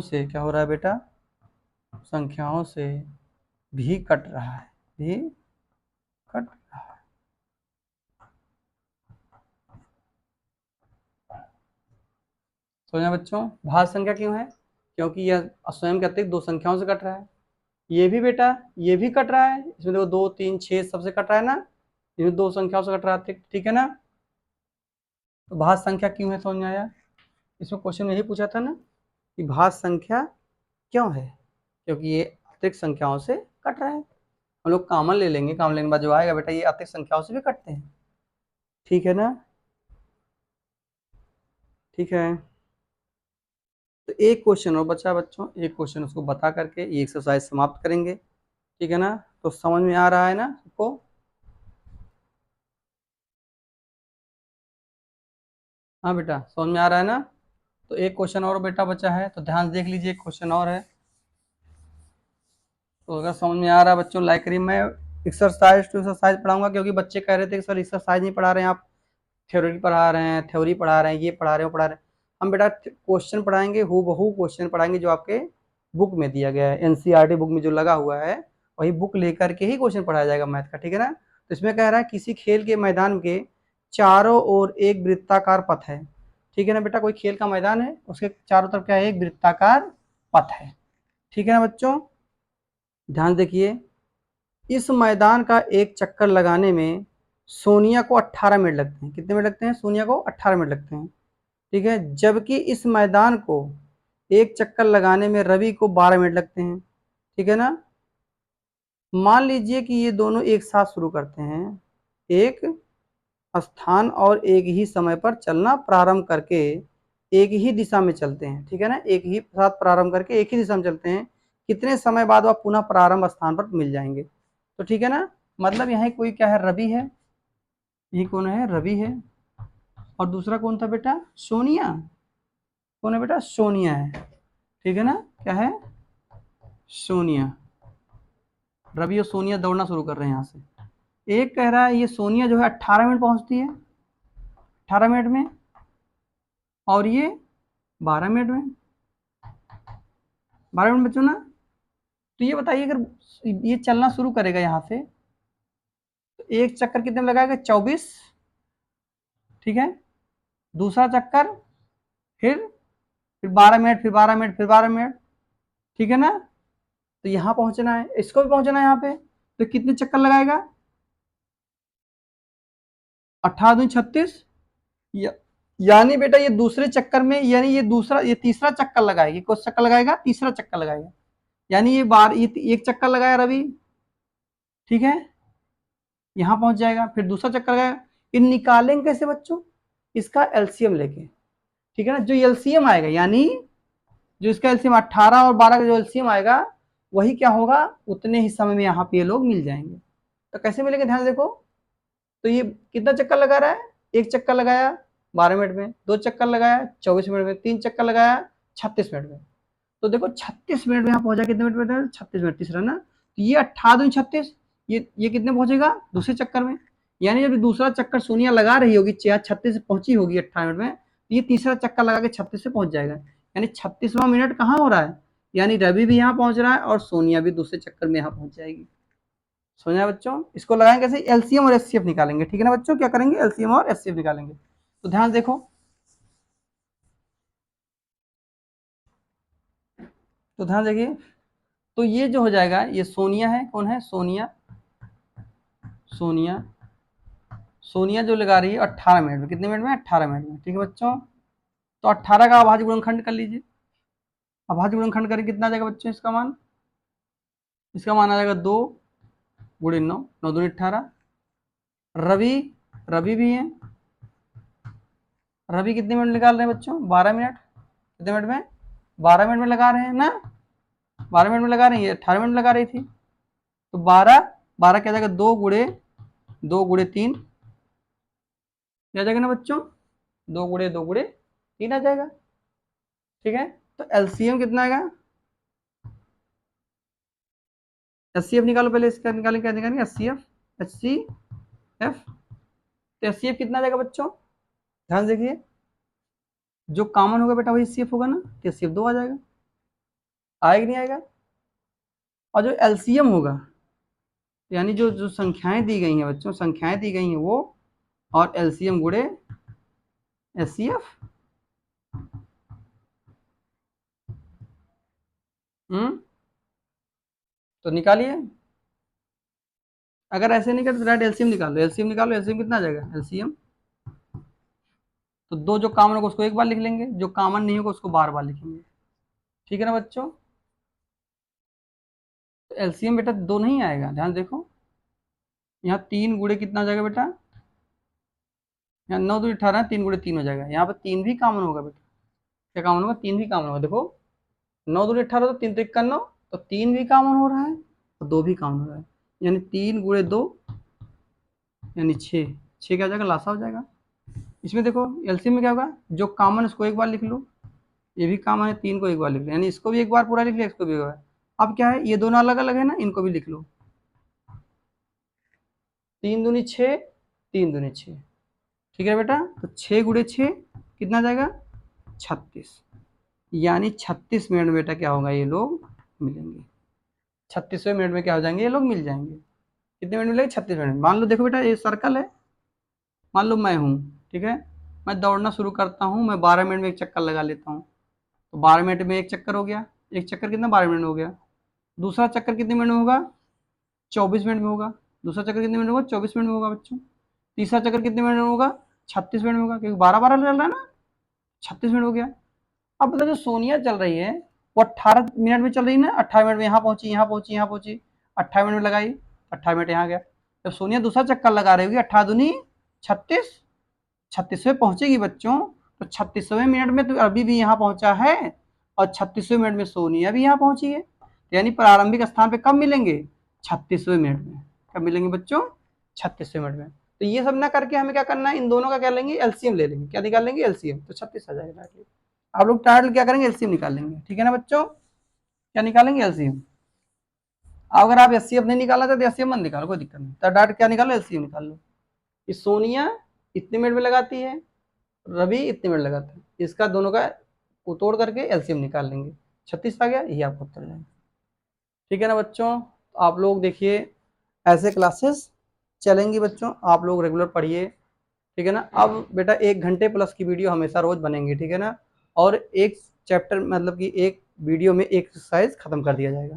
से क्या हो रहा है बेटा, संख्याओं से भी कट रहा है, भी कट रहा है। समझा बच्चों, भाज्य संख्या क्यों है, क्योंकि यह स्वयं के अतिरिक्त 2 संख्याओं से कट रहा है। ये भी बेटा, ये भी कट रहा है, इसमें देखो 2 3 6 सबसे कट रहा है ना, इसमें 2 संख्याओं से कट रहा है, ठीक है ना। तो भाज्य संख्या क्यों है, समझ में आया। इसमें क्वेश्चन में यही पूछा था ना कि भाज्य संख्या क्यों है, क्योंकि ये अतिरिक्त संख्याओं से कट रहा है। हम लोग कॉमन ले लेंगे, कॉमन लेने के बाद जो आएगा बेटा ये अतिरिक्त संख्याओं से भी कटते हैं, ठीक है ना। ठीक है, तो एक क्वेश्चन और बचा बच्चों, एक क्वेश्चन उसको बता करके ये एक्सरसाइज समाप्त करेंगे, ठीक है ना। तो समझ में आ रहा है ना सबको। हाँ बेटा समझ में आ रहा है ना। तो एक क्वेश्चन और बेटा बचा है, तो ध्यान से देख लीजिए, एक क्वेश्चन और है। तो अगर समझ में आ रहा है बच्चों, लाइक करिए। मैं एक्सरसाइज टू एक्सरसाइज पढ़ाऊंगा, क्योंकि बच्चे कह रहे थे कि सर एक्सरसाइज नहीं पढ़ा रहे हैं आप, थ्योरी पढ़ा रहे हैं, थ्योरी पढ़ा रहे हैं, ये पढ़ा रहे हैं, वो पढ़ा रहे हैं। हम बेटा क्वेश्चन पढ़ाएंगे, हूबहू क्वेश्चन पढ़ाएंगे जो आपके बुक में दिया गया है, एनसीईआरटी बुक में जो लगा हुआ है, वही बुक लेकर के ही क्वेश्चन पढ़ाया जाएगा मैथ का, ठीक है ना। तो इसमें कह रहा है किसी खेल के मैदान के चारों ओर एक वृत्ताकार पथ है, ठीक है ना बेटा। कोई खेल का मैदान है, उसके चारों तरफ क्या है, एक वृत्ताकार पथ है, ठीक है ना बच्चों। ध्यान देखिए, इस मैदान का एक चक्कर लगाने में सोनिया को 18 मिनट लगते हैं। कितने मिनट लगते हैं, सोनिया को 18 मिनट लगते हैं, ठीक है। जबकि इस मैदान को एक चक्कर लगाने में रवि को 12 मिनट लगते हैं, ठीक है ना। मान लीजिए कि ये दोनों एक साथ शुरू करते हैं, एक स्थान और एक ही समय पर चलना प्रारंभ करके एक ही दिशा में चलते हैं, ठीक है ना। एक ही साथ प्रारंभ करके एक ही दिशा में चलते हैं, कितने समय बाद वह पुनः प्रारंभ स्थान पर मिल जाएंगे। तो ठीक है ना, मतलब यहाँ कोई क्या है, रवि है, ये कौन है, रवि है, और दूसरा कौन था बेटा, सोनिया। कौन है बेटा, सोनिया है, ठीक है ना। क्या है, सोनिया। रवि और सोनिया दौड़ना शुरू कर रहे हैं यहाँ से। एक कह रहा है ये सोनिया जो है 18 मिनट पहुंचती है, 18 मिनट में, और ये 12 मिनट में, 12 मिनट बच्चों ना। तो ये बताइए अगर ये चलना शुरू करेगा यहाँ से, तो एक चक्कर कितने में लगाएगा, 24, ठीक है। दूसरा चक्कर फिर 12 मिनट, फिर 12 मिनट, फिर 12 मिनट, ठीक है ना। तो यहाँ पहुंचना है, इसको भी पहुंचना है यहाँ पे, तो कितने चक्कर लगाएगा, 18 दूनी 36, यानी बेटा ये दूसरे चक्कर में, यानी ये तीसरा चक्कर लगाएगी, कौन चक्कर लगाएगा, तीसरा चक्कर लगाएगा। यानी ये एक चक्कर लगाया रवि, ठीक है, यहाँ पहुंच जाएगा, फिर दूसरा चक्कर लगाएगा। इन निकालेंगे कैसे बच्चों, इसका एलसीएम लेके, ठीक है ना। जो एलसीएम आएगा, यानी जो इसका एलसीएम 18 और 12 का जो एलसीएम आएगा, वही क्या होगा, उतने ही समय में यहाँ पे ये लोग मिल जाएंगे। तो कैसे मिलेंगे, ध्यान देखो। तो ये कितना चक्कर लगा रहा है, एक चक्कर लगाया 12 मिनट में, 2 चक्कर लगाया 24 मिनट में, 3 चक्कर लगाया 36 मिनट में। तो देखो 36 मिनट में यहाँ पहुंचा, कितने मिनट में, 36 मिनट, तीसरा ना। तो ये 18 36, ये कितने पहुंचेगा, दूसरे चक्कर में। यानी जब दूसरा चक्कर सोनिया लगा रही होगी, 36 से पहुंची होगी 18 मिनट में, तो ये तीसरा चक्कर लगा के 36 से पहुंच जाएगा। यानी 36वां मिनट कहाँ हो रहा है, यानी रवि भी यहाँ पहुंच रहा है और सोनिया भी दूसरे चक्कर में यहाँ पहुंच जाएगी। समझा बच्चों, इसको लगाएंगे कैसे, एलसीएम और एचसीएफ निकालेंगे, ठीक है ना बच्चों। क्या करेंगे, एलसीएम और एचसीएफ निकालेंगे। तो ध्यान देखो, तो ध्यान देखिए, तो ये जो हो जाएगा, ये सोनिया है, कौन है, सोनिया। सोनिया सोनिया जो लगा रही है 18 मिनट में, कितने मिनट में, 18 मिनट में, ठीक है बच्चों। तो 18 का अभाज्य गुणनखंड कर लीजिए, अभाज्य गुणनखंड करें कितना आ जाएगा बच्चों, इसका मान इसका मान आ जाएगा 2 गुणे 9, 9 दूनी 18। रवि, रवि भी है, रवि कितने मिनट निकाल रहे हैं बच्चों? 12 मिनट। कितने मिनट में? 12 मिनट में लगा रहे हैं ना, 12 मिनट में लगा रहे हैं, ये 18 मिनट लगा रही थी। तो 12 क्या जाएगा? 2 गुणे 3 क्या जाएगा ना बच्चों? 2 गुणे 3 आ जाएगा। ठीक है, तो एलसीएम कितना आएगा? एचसीएफ निकालो पहले, इसका निकालेंगे, क्या निकालेंगे? HCF, HCF. तो एचसीएफ कितना आ जाएगा बच्चों? ध्यान से देखिए, जो कॉमन होगा बेटा वही एचसीएफ होगा ना, तो एचसीएफ 2 आ जाएगा। आएगा नहीं आएगा? और जो एलसीएम होगा, यानी जो जो संख्याएं दी गई हैं बच्चों, संख्याएं दी गई हैं वो, और एलसीएम गुणे एचसीएफ। तो निकालिए। अगर ऐसे नहीं करते डायरेक्ट एलसीएम निकालो, एलसीएम निकालो, एलसीएम कितना आ जाएगा? एलसीएम तो 2 जो कॉमन होगा उसको एक बार लिख लेंगे, जो कॉमन नहीं होगा उसको बार बार लिखेंगे। ठीक है ना बच्चों? तो एलसीएम बेटा 2 नहीं आएगा, ध्यान देखो। यहाँ 3 गुणे कितना हो जाएगा बेटा? यहाँ 9 2 18, 3 गुणे 3 हो जाएगा। यहाँ पे 3 भी कॉमन होगा बेटा। क्या कॉमन होगा? 3 भी कॉमन होगा। देखो 9 2 18, तो 3 3 9, तो 3 भी कॉमन हो रहा है और 2 भी कॉमन हो रहा है, यानी 3 गुणे 2 यानी 6। 6 क्या हो जाएगा? लासा हो जाएगा। इसमें देखो एलसीएम में क्या होगा? जो कॉमन उसको एक बार लिख लो, ये भी कॉमन है, 3 को एक बार लिख लो, यानी इसको भी एक बार पूरा लिख लिया, इसको भी एक बार। अब क्या है, ये दोनों अलग अलग है ना, इनको भी लिख लो। 3 दूनी 6, 3 दूनी 6। ठीक है बेटा, तो 6 गुणे 6 कितना जाएगा? 36। यानी 36 मिनट में बेटा क्या होगा, ये लोग मिलेंगे। 36वें मिनट में क्या हो जाएंगे, ये लोग मिल जाएंगे। कितने मिनट मिलेंगे? 36 मिनट। मान लो देखो बेटा, ये सर्कल है, मान लो मैं हूँ, ठीक है, मैं दौड़ना शुरू करता हूँ, मैं 12 मिनट में एक चक्कर लगा लेता हूँ, तो 12 मिनट में एक चक्कर हो गया, एक चक्कर कितना? 12 मिनट में हो गया। दूसरा चक्कर कितने मिनट में होगा? 24 मिनट में होगा। दूसरा चक्कर कितने मिनट में होगा? 24 मिनट में होगा बच्चों। तीसरा चक्कर कितने मिनट में होगा? 36 मिनट में होगा, क्योंकि 12 12 चल रहा है ना, 36 मिनट हो गया। अब मतलब जो सोनिया चल रही है वो 18 मिनट में चल रही है ना, 18 मिनट में यहाँ पहुंची, यहाँ पहुंची, यहाँ पहुंची, 18 मिनट में लगाई, 18 मिनट यहाँ गया। जब सोनिया दूसरा चक्कर लगा रही होगी, 18 दूनी 36, 36वें पहुंचेगी बच्चों, तो 36वें मिनट में तो अभी भी यहाँ पहुंचा है, और 36वें मिनट में सोनिया भी यहाँ पहुंची है, यानी प्रारंभिक स्थान पे कब मिलेंगे? 36वें मिनट में। कब मिलेंगे बच्चों? 36वें मिनट में। तो ये सब ना करके हमें क्या करना है, इन दोनों का क्या लेंगे? एलसीएम ले लेंगे। क्या निकाल लेंगे? एलसीएम। तो 36 आ जाएगा। आप लोग टाइटल क्या करेंगे? एलसीएम निकाल लेंगे। ठीक है ना बच्चों? क्या निकालेंगे? एलसीएम। अगर आप एचसीएफ नहीं निकालना चाहते, एचसीएफ मत निकालो, कोई दिक्कत नहीं, तो डायरेक्ट क्या निकालो? एलसीएम निकाल लो। ये सोनिया इतने मिनट में लगाती है, रवि इतने मिनट लगाता है, इसका दोनों का को तोड़ करके एलसीएम निकाल लेंगे। 36 आ गया, यही आपको उत्तर जाएगा। ठीक है ना बच्चों? तो आप लोग देखिए, ऐसे क्लासेस चलेंगी बच्चों, आप लोग रेगुलर पढ़िए। ठीक है ना? अब बेटा 1 घंटे प्लस की वीडियो हमेशा रोज बनेंगी। ठीक है ना? और एक चैप्टर मतलब कि एक वीडियो में एक एक्सरसाइज खत्म कर दिया जाएगा।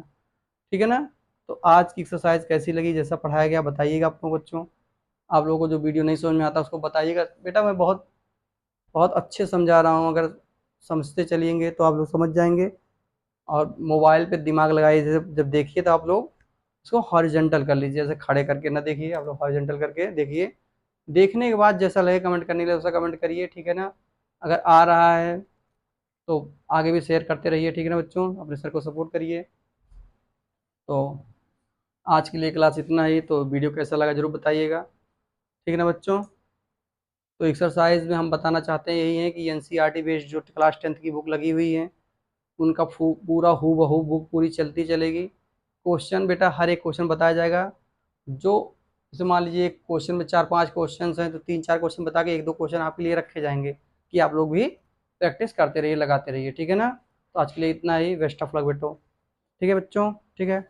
ठीक है ना? तो आज की एक्सरसाइज कैसी लगी, जैसा पढ़ाया गया बताइएगा आपको बच्चों। आप लोगों को जो वीडियो नहीं समझ में आता उसको बताइएगा। बेटा मैं बहुत बहुत अच्छे समझा रहा हूँ, अगर समझते चलिएंगे तो आप लोग समझ जाएंगे। और मोबाइल पे दिमाग लगाइए, जैसे जब देखिए तो आप लोग इसको हॉरिजॉन्टल कर लीजिए, जैसे खड़े करके ना देखिए, आप लोग हॉरिजॉन्टल करके देखिए। देखने के बाद जैसा लगे कमेंट करने के लिए वैसा कमेंट करिए। ठीक है ना? अगर आ रहा है तो आगे भी शेयर करते रहिए। ठीक है ना बच्चों? अपने सर को सपोर्ट करिए। तो आज के लिए क्लास इतना ही, तो वीडियो कैसा लगा जरूर बताइएगा। ठीक है ना बच्चों? तो एक्सरसाइज में हम बताना चाहते हैं यही है कि एनसीईआरटी बेस्ड जो क्लास 10th की बुक लगी हुई है, उनका पूरा हूबहू बुक पूरी चलती चलेगी। क्वेश्चन बेटा हर एक क्वेश्चन बताया जाएगा। जो जैसे मान लीजिए एक क्वेश्चन में 4 5 क्वेश्चन हैं, तो 3 4 क्वेश्चन बता के 1 2 क्वेश्चन आपके लिए रखे जाएंगे कि आप लोग भी प्रैक्टिस करते रहिए, लगाते रहिए। ठीक है ना? तो आज के लिए इतना ही। बेस्ट ऑफ लक बेटो। ठीक है बच्चों? ठीक है।